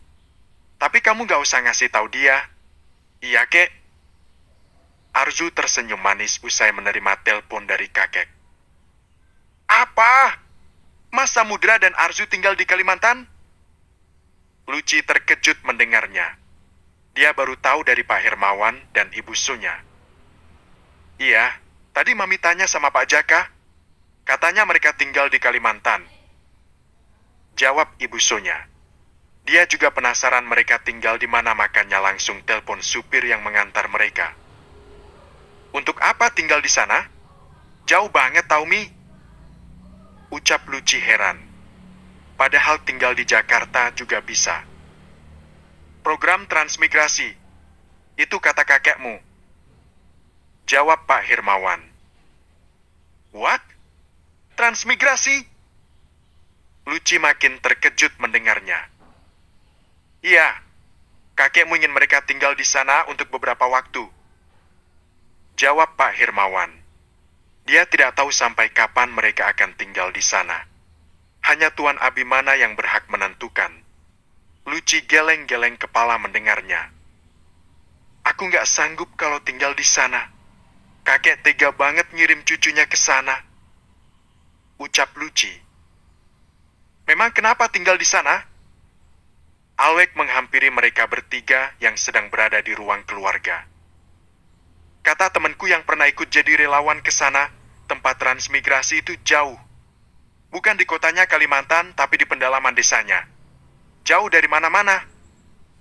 Tapi kamu gak usah ngasih tahu dia. Iya, Kek. Arzu tersenyum manis usai menerima telepon dari kakek. Apa? Mas Samudera dan Arzu tinggal di Kalimantan? Luci terkejut mendengarnya. Dia baru tahu dari Pak Hermawan dan Ibu Sonya. Iya, tadi Mami tanya sama Pak Jaka. Katanya mereka tinggal di Kalimantan. Jawab Ibu Sonya. Dia juga penasaran mereka tinggal di mana, makanya langsung telepon supir yang mengantar mereka. Untuk apa tinggal di sana? Jauh banget tau, Mi. Ucap Luci heran. Padahal tinggal di Jakarta juga bisa. Program transmigrasi. Itu kata kakekmu. Jawab Pak Hermawan. What? Transmigrasi? Luci makin terkejut mendengarnya. Iya, kakekmu ingin mereka tinggal di sana untuk beberapa waktu. Jawab Pak Hermawan. Dia tidak tahu sampai kapan mereka akan tinggal di sana. Hanya Tuan Abimana yang berhak menentukan. Luci geleng-geleng kepala mendengarnya. Aku nggak sanggup kalau tinggal di sana. Kakek tega banget ngirim cucunya ke sana. Ucap Luci. Memang kenapa tinggal di sana? Alwek menghampiri mereka bertiga yang sedang berada di ruang keluarga. Kata temanku yang pernah ikut jadi relawan ke sana, tempat transmigrasi itu jauh. Bukan di kotanya Kalimantan, tapi di pendalaman desanya. Jauh dari mana-mana.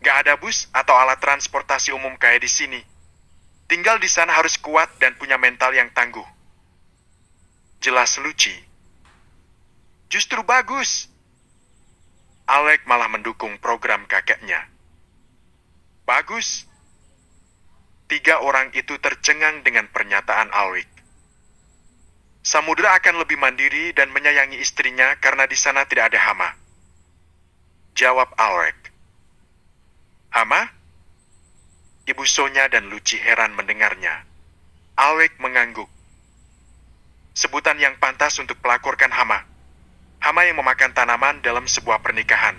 Gak ada bus atau alat transportasi umum kayak di sini. Tinggal di sana harus kuat dan punya mental yang tangguh. Jelas Luci. Justru bagus. Alek malah mendukung program kakeknya. Bagus. 3 orang itu tercengang dengan pernyataan Alwik. Samudera akan lebih mandiri dan menyayangi istrinya karena di sana tidak ada hama. Jawab Alwik. Hama? Ibu Sonya dan Luci heran mendengarnya. Alwik mengangguk. Sebutan yang pantas untuk pelakorkan hama. Hama yang memakan tanaman dalam sebuah pernikahan.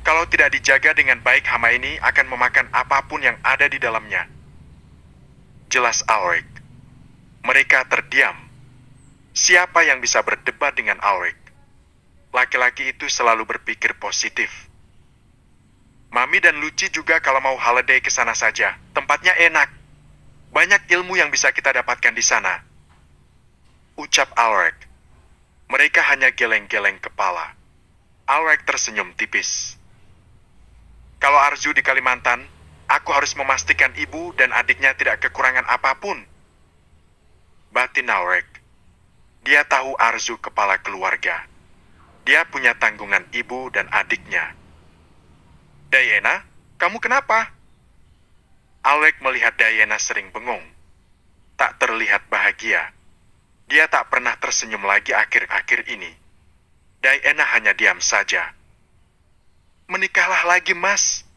Kalau tidak dijaga dengan baik, hama ini akan memakan apapun yang ada di dalamnya. Jelas Alwik. Mereka terdiam. Siapa yang bisa berdebat dengan Alwik? Laki-laki itu selalu berpikir positif. Mami dan Luci juga kalau mau holiday ke sana saja. Tempatnya enak. Banyak ilmu yang bisa kita dapatkan di sana. Ucap Alwik. Mereka hanya geleng-geleng kepala. Alwik tersenyum tipis. Kalau Arzu di Kalimantan, aku harus memastikan ibu dan adiknya tidak kekurangan apapun. Batin Alwik. Dia tahu Arzu kepala keluarga. Dia punya tanggungan ibu dan adiknya. Diana, Kamu kenapa? Alec melihat Diana sering bengong. Tak terlihat bahagia. Dia tak pernah tersenyum lagi akhir-akhir ini. Diana hanya diam saja. Menikahlah lagi, Mas.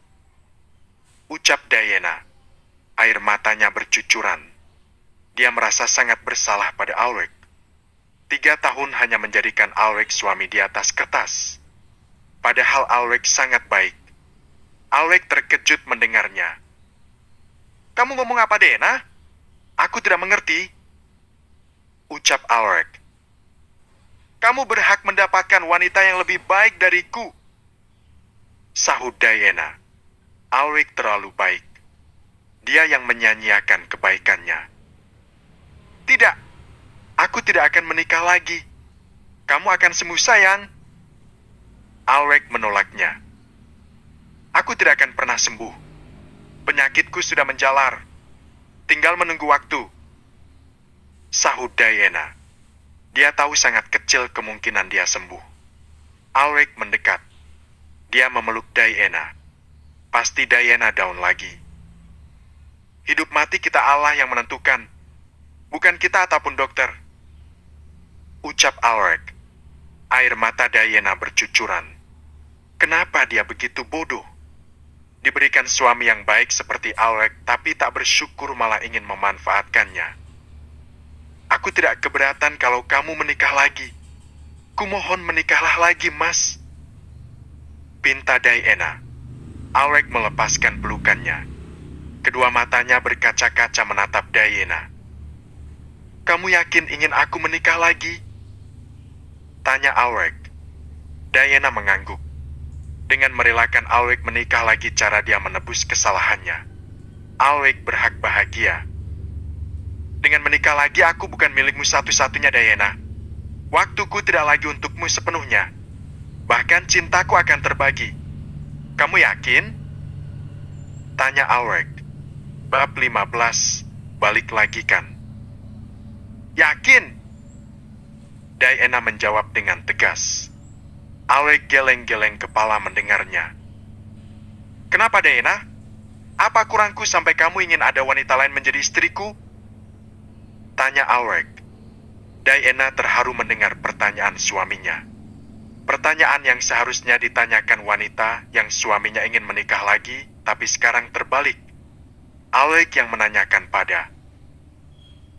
Ucap Diana. Air matanya bercucuran. Dia merasa sangat bersalah pada Alec. 3 tahun hanya menjadikan Alec suami di atas kertas. Padahal Alec sangat baik. Alec terkejut mendengarnya. Kamu ngomong apa, Diana? Aku tidak mengerti. Ucap Alec. Kamu berhak mendapatkan wanita yang lebih baik dariku. Sahut Diana. Alec terlalu baik. Dia yang menyanyiakan kebaikannya. Tidak, aku tidak akan menikah lagi. Kamu akan sembuh, sayang. Alec menolaknya. Aku tidak akan pernah sembuh. Penyakitku sudah menjalar. Tinggal menunggu waktu. Sahut Diana. Dia tahu sangat kecil kemungkinan dia sembuh. Alec mendekat. Dia memeluk Diana. Pasti Diana down lagi. Hidup mati kita Allah yang menentukan. Bukan kita ataupun dokter. Ucap Alec. Air mata Diana bercucuran. Kenapa dia begitu bodoh? Diberikan suami yang baik seperti Alec, tapi tak bersyukur malah ingin memanfaatkannya. Aku tidak keberatan kalau kamu menikah lagi. Kumohon menikahlah lagi, Mas. Pinta Diana. Alec melepaskan pelukannya. Kedua matanya berkaca-kaca menatap Diana. Kamu yakin ingin aku menikah lagi? Tanya Alec. Diana mengangguk. Dengan merelakan Alec menikah lagi cara dia menebus kesalahannya. Alec berhak bahagia. Dengan menikah lagi aku bukan milikmu satu-satunya, Diana. Waktuku tidak lagi untukmu sepenuhnya. Bahkan cintaku akan terbagi. Kamu yakin? Tanya Alec. Bab 15, balik lagi kan? Yakin? Diana menjawab dengan tegas. Alec geleng-geleng kepala mendengarnya. Kenapa, Diana? Apa kurangku sampai kamu ingin ada wanita lain menjadi istriku? Tanya Alec. Diana terharu mendengar pertanyaan suaminya. Pertanyaan yang seharusnya ditanyakan wanita yang suaminya ingin menikah lagi, tapi sekarang terbalik. Alec yang menanyakan pada.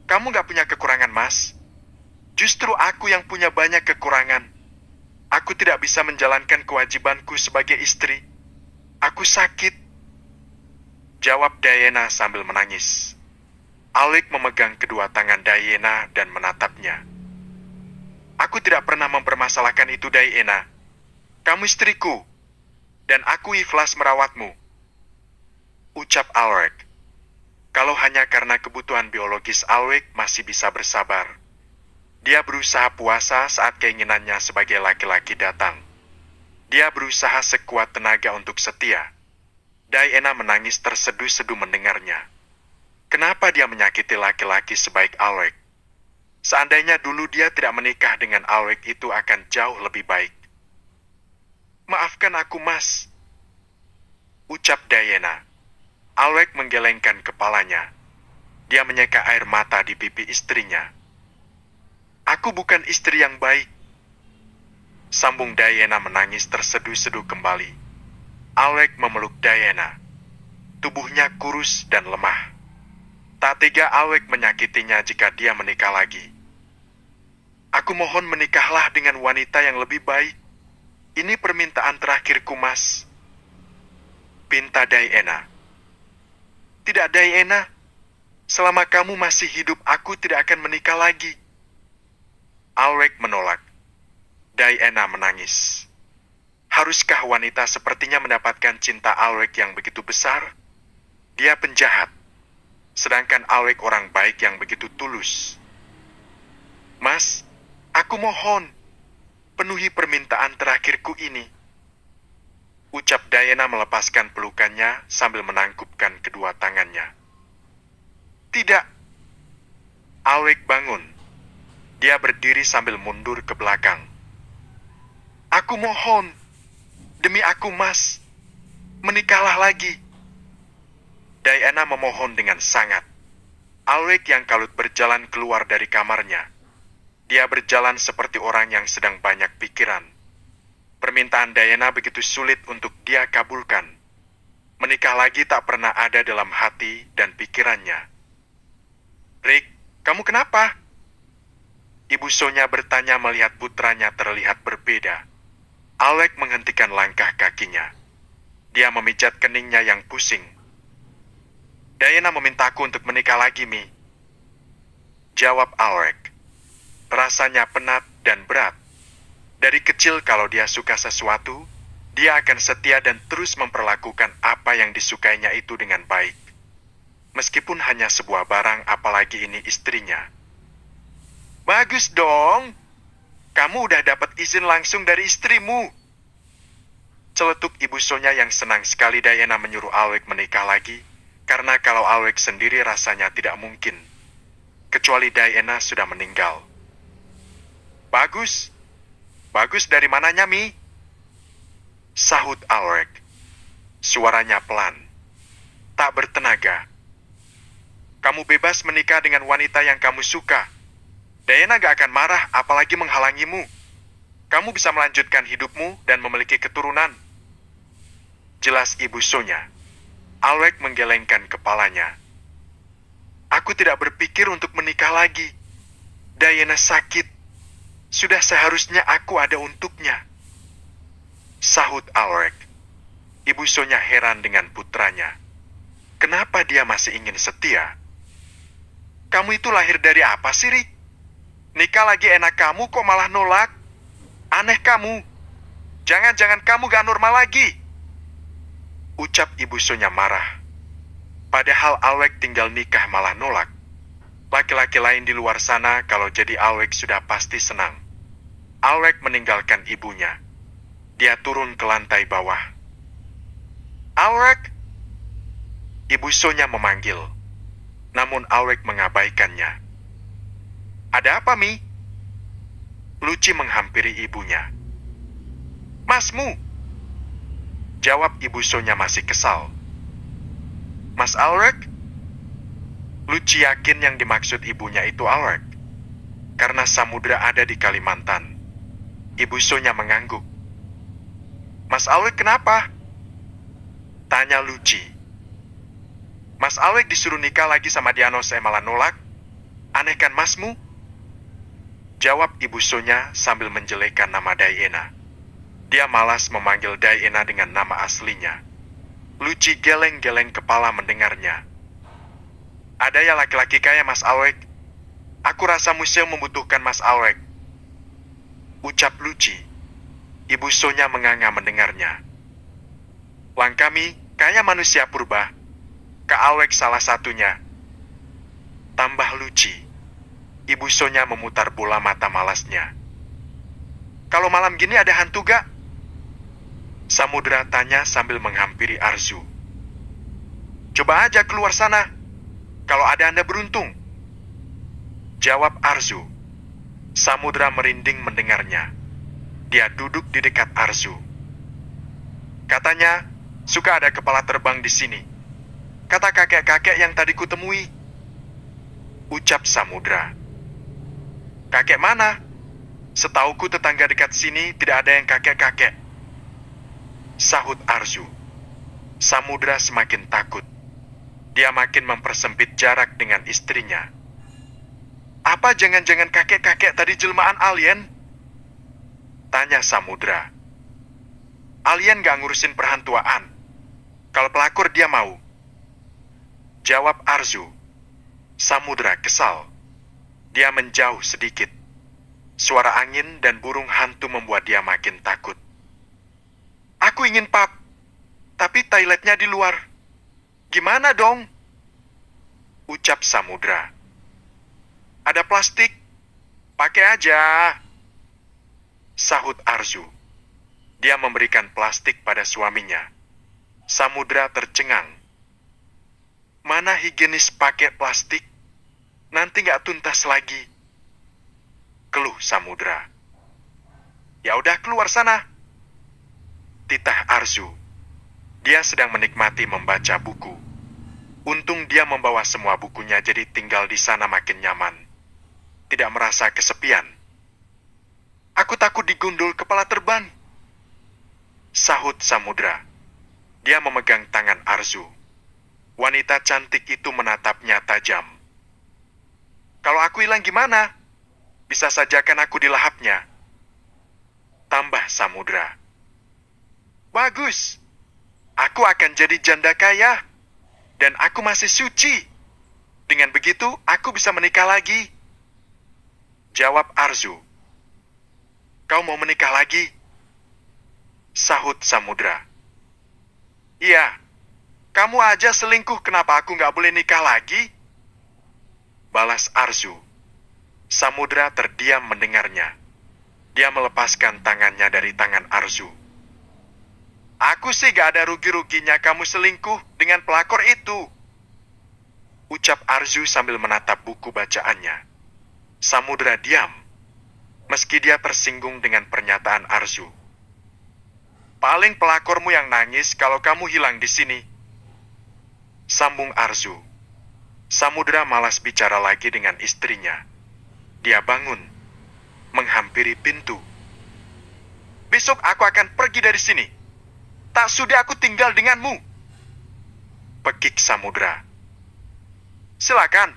Kamu gak punya kekurangan, Mas? Justru aku yang punya banyak kekurangan. Aku tidak bisa menjalankan kewajibanku sebagai istri. Aku sakit. Jawab Diana sambil menangis. Alec memegang kedua tangan Diana dan menatapnya. Aku tidak pernah mempermasalahkan itu, Diana. Kamu istriku, dan aku ikhlas merawatmu. Ucap Alec. Kalau hanya karena kebutuhan biologis Alec masih bisa bersabar. Dia berusaha puasa saat keinginannya sebagai laki-laki datang. Dia berusaha sekuat tenaga untuk setia. Diana menangis terseduh-seduh mendengarnya. Kenapa dia menyakiti laki-laki sebaik Alec? Seandainya dulu dia tidak menikah dengan Alec, itu akan jauh lebih baik. Maafkan aku, Mas. Ucap Diana. Alec menggelengkan kepalanya. Dia menyeka air mata di pipi istrinya. Aku bukan istri yang baik. Sambung Diana menangis terseduh-seduh kembali. Alec memeluk Diana. Tubuhnya kurus dan lemah. Tak tega Alec menyakitinya jika dia menikah lagi. Aku mohon menikahlah dengan wanita yang lebih baik. Ini permintaan terakhirku, Mas. Pinta Diana. Tidak, Diana. Selama kamu masih hidup, aku tidak akan menikah lagi. Alec menolak. Diana menangis. Haruskah wanita sepertinya mendapatkan cinta Alec yang begitu besar? Dia penjahat. Sedangkan Alec orang baik yang begitu tulus. Mas, aku mohon, penuhi permintaan terakhirku ini. Ucap Diana melepaskan pelukannya sambil menangkupkan kedua tangannya. Tidak. Alec bangun. Dia berdiri sambil mundur ke belakang. Aku mohon, demi aku, Mas. Menikahlah lagi. Diana memohon dengan sangat. Alweg yang kalut berjalan keluar dari kamarnya. Dia berjalan seperti orang yang sedang banyak pikiran. Permintaan Diana begitu sulit untuk dia kabulkan. Menikah lagi tak pernah ada dalam hati dan pikirannya. Rick, kamu kenapa? Ibu Sonya bertanya melihat putranya terlihat berbeda. Alweg menghentikan langkah kakinya. Dia memijat keningnya yang pusing. Diana memintaku untuk menikah lagi, Mi. Jawab Alweg. Rasanya penat dan berat. Dari kecil kalau dia suka sesuatu, dia akan setia dan terus memperlakukan apa yang disukainya itu dengan baik. Meskipun hanya sebuah barang, apalagi ini istrinya. Bagus dong. Kamu udah dapat izin langsung dari istrimu. Celetuk Ibu Sonya yang senang sekali Diana menyuruh Alweg menikah lagi, karena kalau Alweg sendiri rasanya tidak mungkin. Kecuali Diana sudah meninggal. Bagus. Bagus dari mananya, Mi? Sahut Alweg. Suaranya pelan. Tak bertenaga. Kamu bebas menikah dengan wanita yang kamu suka. Diana gak akan marah apalagi menghalangimu. Kamu bisa melanjutkan hidupmu dan memiliki keturunan. Jelas Ibu Sonya. Alweg menggelengkan kepalanya. Aku tidak berpikir untuk menikah lagi. Diana sakit. Sudah seharusnya aku ada untuknya. Sahut Alweg. Ibu Sonya heran dengan putranya. Kenapa dia masih ingin setia? Kamu itu lahir dari apa sih, Ri? Nikah lagi enak kamu kok malah nolak? Aneh kamu. Jangan-jangan kamu gak normal lagi. Ucap Ibu Sonya marah. Padahal Alweg tinggal nikah malah nolak. Laki-laki lain di luar sana kalau jadi Alweg sudah pasti senang. Alweg meninggalkan ibunya. Dia turun ke lantai bawah. Alweg! Ibu Sonya memanggil. Namun Alweg mengabaikannya. Ada apa, Mi? Luci menghampiri ibunya. Masmu! Jawab Ibu Sonya masih kesal. Mas Alweg? Luci yakin yang dimaksud ibunya itu Alweg. Karena Samudra ada di Kalimantan. Ibu Sonya mengangguk. Mas Alweg kenapa? Tanya Luci. Mas Alweg disuruh nikah lagi sama Diano saya malah nolak. Aneh kan masmu? Jawab Ibu Sonya sambil menjelekkan nama Diana. Dia malas memanggil Diana dengan nama aslinya. Luci geleng-geleng kepala mendengarnya. Ada ya laki-laki kaya Mas Alweg? Aku rasa museum membutuhkan Mas Alweg. Ucap Luci. Ibu Sonya menganga mendengarnya. Lang kami kaya manusia purba. Kak Alweg salah satunya. Tambah Luci. Ibu Sonya memutar bola mata malasnya. Kalau malam gini ada hantu gak? Samudra tanya sambil menghampiri Arzu. Coba aja keluar sana. Kalau ada Anda beruntung. Jawab Arzu. Samudra merinding mendengarnya. Dia duduk di dekat Arzu. Katanya, suka ada kepala terbang di sini. Kata kakek-kakek yang tadi kutemui. Ucap Samudra. Kakek mana? Setauku tetangga dekat sini tidak ada yang kakek-kakek. Sahut Arzu. Samudra semakin takut. Dia makin mempersempit jarak dengan istrinya. Apa jangan-jangan kakek-kakek tadi jelmaan alien? Tanya Samudra. Alien gak ngurusin perhantuaan. Kalau pelakor dia mau. Jawab Arzu. Samudra kesal. Dia menjauh sedikit. Suara angin dan burung hantu membuat dia makin takut. Aku ingin pap, tapi toiletnya di luar. Gimana dong? Ucap Samudra. Ada plastik? Pakai aja. Sahut Arzu. Dia memberikan plastik pada suaminya. Samudra tercengang. Mana higienis pakai plastik? Nanti gak tuntas lagi. Keluh Samudra. Ya udah keluar sana. Titah Arzu. Dia sedang menikmati membaca buku. Untung dia membawa semua bukunya, jadi tinggal di sana makin nyaman. Tidak merasa kesepian. Aku takut digundul kepala terbang, sahut Samudra. Dia memegang tangan Arzu. Wanita cantik itu menatapnya tajam. Kalau aku hilang gimana? Bisa saja kan aku dilahapnya, tambah Samudra. Bagus. Aku akan jadi janda kaya. Dan aku masih suci. Dengan begitu, aku bisa menikah lagi, jawab Arzu. Kau mau menikah lagi? Sahut Samudra. Iya. Kamu aja selingkuh, kenapa aku nggak boleh nikah lagi? Balas Arzu. Samudra terdiam mendengarnya. Dia melepaskan tangannya dari tangan Arzu. Aku sih gak ada rugi-ruginya kamu selingkuh dengan pelakor itu, ucap Arzu sambil menatap buku bacaannya. Samudra diam, meski dia tersinggung dengan pernyataan Arzu. Paling pelakormu yang nangis kalau kamu hilang di sini, sambung Arzu. Samudra malas bicara lagi dengan istrinya. Dia bangun, menghampiri pintu. Besok aku akan pergi dari sini. Tak sudi aku tinggal denganmu, pekik Samudra. Silakan.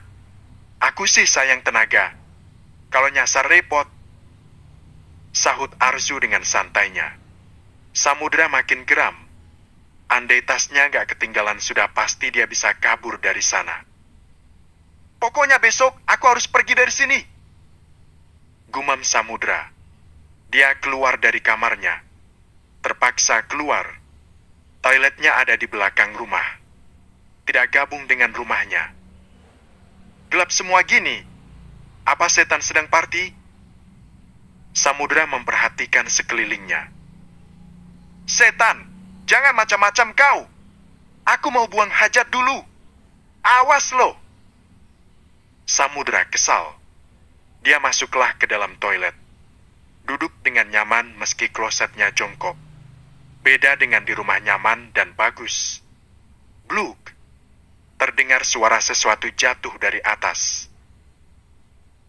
Aku sih sayang tenaga. Kalau nyasar repot, sahut Arzu dengan santainya. Samudra makin geram. Andai tasnya gak ketinggalan, sudah pasti dia bisa kabur dari sana. Pokoknya besok aku harus pergi dari sini, gumam Samudra. Dia keluar dari kamarnya. Terpaksa keluar. Toiletnya ada di belakang rumah. Tidak gabung dengan rumahnya. Gelap semua gini. Apa setan sedang party? Samudra memperhatikan sekelilingnya. Setan, jangan macam-macam kau. Aku mau buang hajat dulu. Awas lo. Samudra kesal. Dia masuklah ke dalam toilet. Duduk dengan nyaman meski klosetnya jongkok. Beda dengan di rumah nyaman dan bagus. Bluk. Terdengar suara sesuatu jatuh dari atas.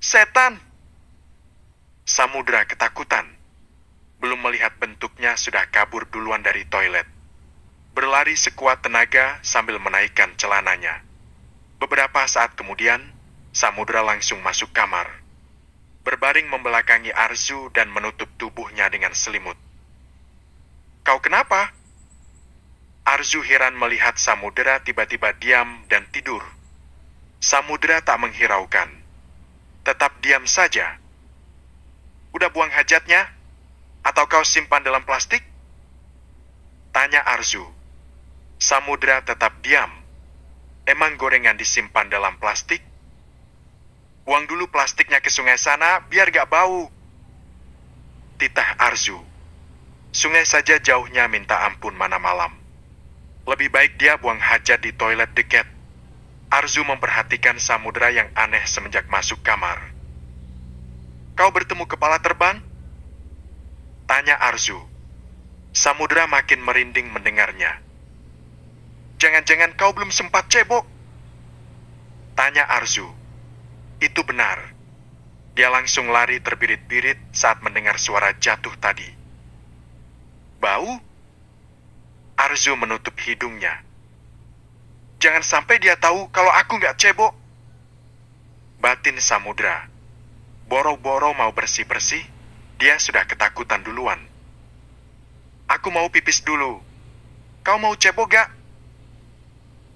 Setan. Samudra ketakutan. Belum melihat bentuknya sudah kabur duluan dari toilet. Berlari sekuat tenaga sambil menaikkan celananya. Beberapa saat kemudian, Samudra langsung masuk kamar. Berbaring membelakangi Arzu dan menutup tubuhnya dengan selimut. Kau kenapa? Arzu heran melihat Samudra tiba-tiba diam dan tidur. Samudra tak menghiraukan. Tetap diam saja. Udah buang hajatnya? Atau kau simpan dalam plastik? Tanya Arzu. Samudra tetap diam. Emang gorengan disimpan dalam plastik? Buang dulu plastiknya ke sungai sana biar gak bau, titah Arzu. Sungai saja jauhnya minta ampun mana malam. Lebih baik dia buang hajat di toilet dekat. Arzu memperhatikan Samudra yang aneh semenjak masuk kamar. Kau bertemu kepala terbang? Tanya Arzu. Samudra makin merinding mendengarnya. Jangan-jangan kau belum sempat cebok? Tanya Arzu. Itu benar. Dia langsung lari terbirit-birit saat mendengar suara jatuh tadi. Bau? Arzu menutup hidungnya. Jangan sampai dia tahu kalau aku nggak cebok, batin Samudra. Boro-boro mau bersih-bersih, dia sudah ketakutan duluan. Aku mau pipis dulu. Kau mau cebok gak?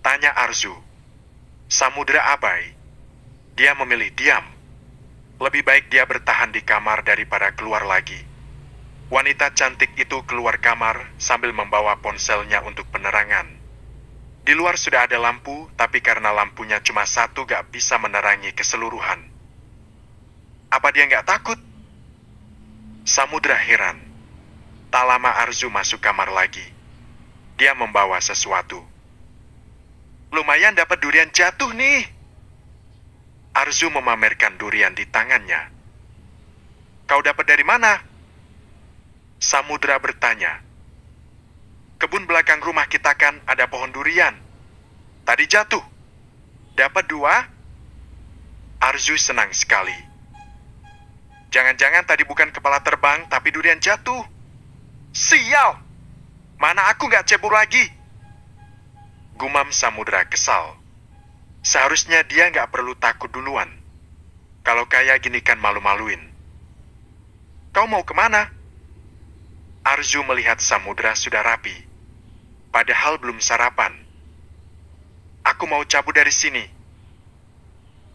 Tanya Arzu. Samudra abai. Dia memilih diam. Lebih baik dia bertahan di kamar daripada keluar lagi. Wanita cantik itu keluar kamar sambil membawa ponselnya untuk penerangan. Di luar sudah ada lampu, tapi karena lampunya cuma satu gak bisa menerangi keseluruhan. Apa dia gak takut? Samudra heran. Tak lama Arzu masuk kamar lagi. Dia membawa sesuatu. Lumayan dapat durian jatuh nih. Arzu memamerkan durian di tangannya. Kau dapat dari mana? Samudra bertanya. Kebun belakang rumah kita kan ada pohon durian. Tadi jatuh. Dapat 2. Arzu senang sekali. Jangan-jangan tadi bukan kepala terbang, tapi durian jatuh. Sial! Mana aku nggak cebur lagi? Gumam Samudra kesal. Seharusnya dia nggak perlu takut duluan. Kalau kayak gini kan malu-maluin. Kau mau kemana? Arzu melihat Samudra sudah rapi. Padahal belum sarapan. Aku mau cabut dari sini.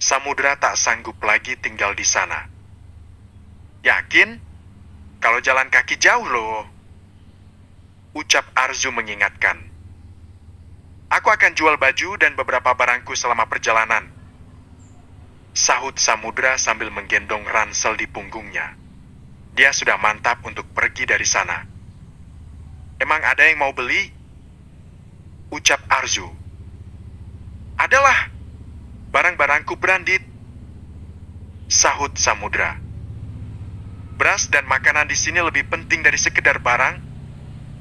Samudra tak sanggup lagi tinggal di sana. Yakin? Kalau jalan kaki jauh loh. Ucap Arzu mengingatkan. Aku akan jual baju dan beberapa barangku selama perjalanan. Sahut Samudra sambil menggendong ransel di punggungnya. Dia sudah mantap untuk pergi dari sana. Emang ada yang mau beli? Ucap Arzu. Adalah. Barang-barangku branded. Sahut Samudra. Beras dan makanan di sini lebih penting dari sekedar barang.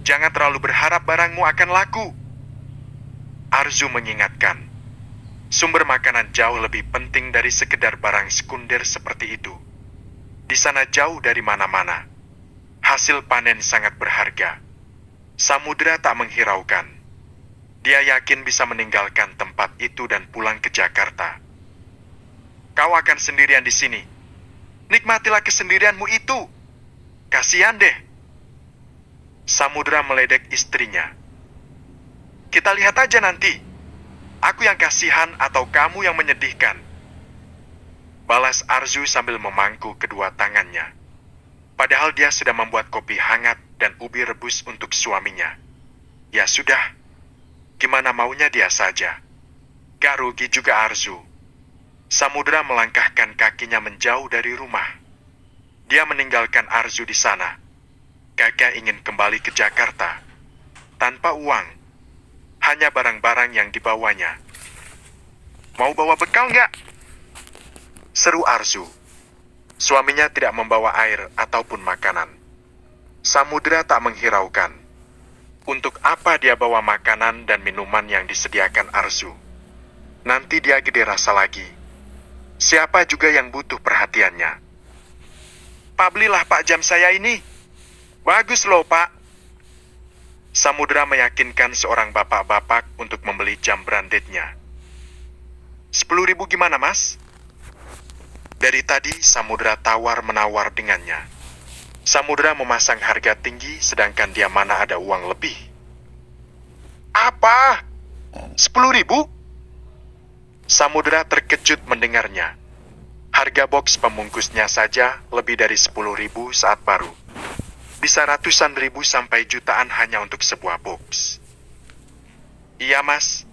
Jangan terlalu berharap barangmu akan laku. Arzu mengingatkan. Sumber makanan jauh lebih penting dari sekedar barang sekunder seperti itu. Di sana jauh dari mana-mana. Hasil panen sangat berharga. Samudra tak menghiraukan. Dia yakin bisa meninggalkan tempat itu dan pulang ke Jakarta. Kau akan sendirian di sini. Nikmatilah kesendirianmu itu. Kasihan deh. Samudra meledek istrinya. Kita lihat aja nanti. Aku yang kasihan atau kamu yang menyedihkan. Balas Arzu sambil memangku kedua tangannya. Padahal dia sudah membuat kopi hangat dan ubi rebus untuk suaminya. Ya sudah. Gimana maunya dia saja. Gak rugi juga Arzu. Samudra melangkahkan kakinya menjauh dari rumah. Dia meninggalkan Arzu di sana. Kakak ingin kembali ke Jakarta. Tanpa uang. Hanya barang-barang yang dibawanya. Mau bawa bekal nggak? Seru Arzu. Suaminya tidak membawa air ataupun makanan. Samudra tak menghiraukan. Untuk apa dia bawa makanan dan minuman yang disediakan Arzu? Nanti dia gede rasa lagi. Siapa juga yang butuh perhatiannya? Pak, belilah Pak jam saya ini. Bagus loh Pak. Samudra meyakinkan seorang bapak-bapak untuk membeli jam brandednya. 10.000 gimana mas? Dari tadi Samudra tawar-menawar dengannya. Samudra memasang harga tinggi sedangkan dia mana ada uang lebih. Apa? 10.000? Samudra terkejut mendengarnya. Harga box pembungkusnya saja lebih dari 10.000 saat baru. Bisa ratusan ribu sampai jutaan hanya untuk sebuah box. Iya mas,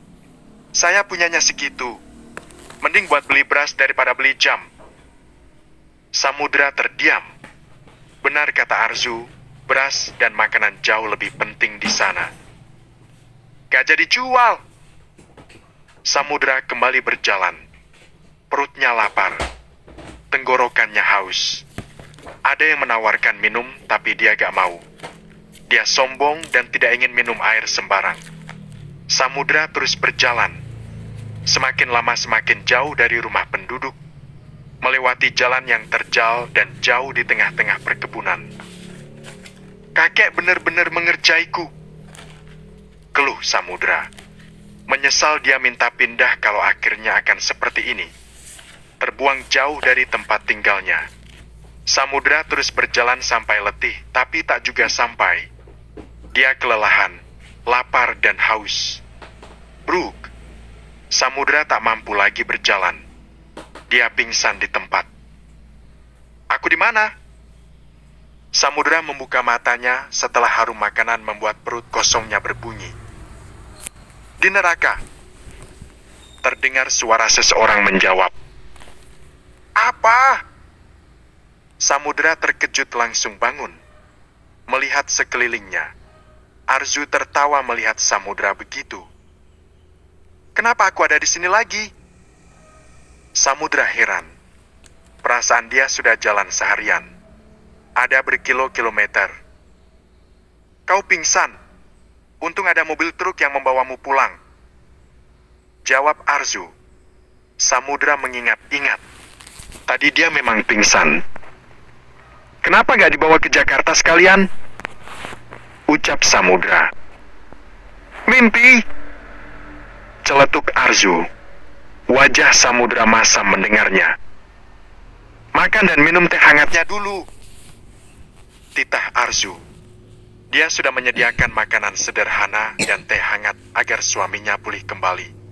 saya punyanya segitu. Mending buat beli beras daripada beli jam. Samudra terdiam. Benar kata Arzu, beras dan makanan jauh lebih penting di sana. Gak jadi jual. Samudra kembali berjalan. Perutnya lapar. Tenggorokannya haus. Ada yang menawarkan minum, tapi dia gak mau. Dia sombong dan tidak ingin minum air sembarang. Samudra terus berjalan. Semakin lama semakin jauh dari rumah penduduk. Melewati jalan yang terjal dan jauh di tengah-tengah perkebunan. Kakek benar-benar mengerjaiku. Keluh Samudra. Menyesal dia minta pindah kalau akhirnya akan seperti ini. Terbuang jauh dari tempat tinggalnya. Samudra terus berjalan sampai letih, tapi tak juga sampai. Dia kelelahan, lapar dan haus. Bruk. Samudra tak mampu lagi berjalan. Dia pingsan di tempat. Aku di mana? Samudra membuka matanya setelah harum makanan membuat perut kosongnya berbunyi. Di neraka. Terdengar suara seseorang menjawab. Apa? Samudra terkejut langsung bangun. Melihat sekelilingnya. Arzu tertawa melihat Samudra begitu. Kenapa aku ada di sini lagi? Samudra heran. Perasaan dia sudah jalan seharian. Ada berkilo-kilometer. Kau pingsan? Untung ada mobil truk yang membawamu pulang. Jawab Arzu. Samudra mengingat-ingat. Tadi dia memang pingsan. Kenapa gak dibawa ke Jakarta sekalian? Ucap Samudra. Mimpi. Celetuk Arzu. Wajah Samudra masam mendengarnya. Makan dan minum teh hangatnya dulu. Titah Arzu. Dia sudah menyediakan makanan sederhana dan teh hangat agar suaminya pulih kembali.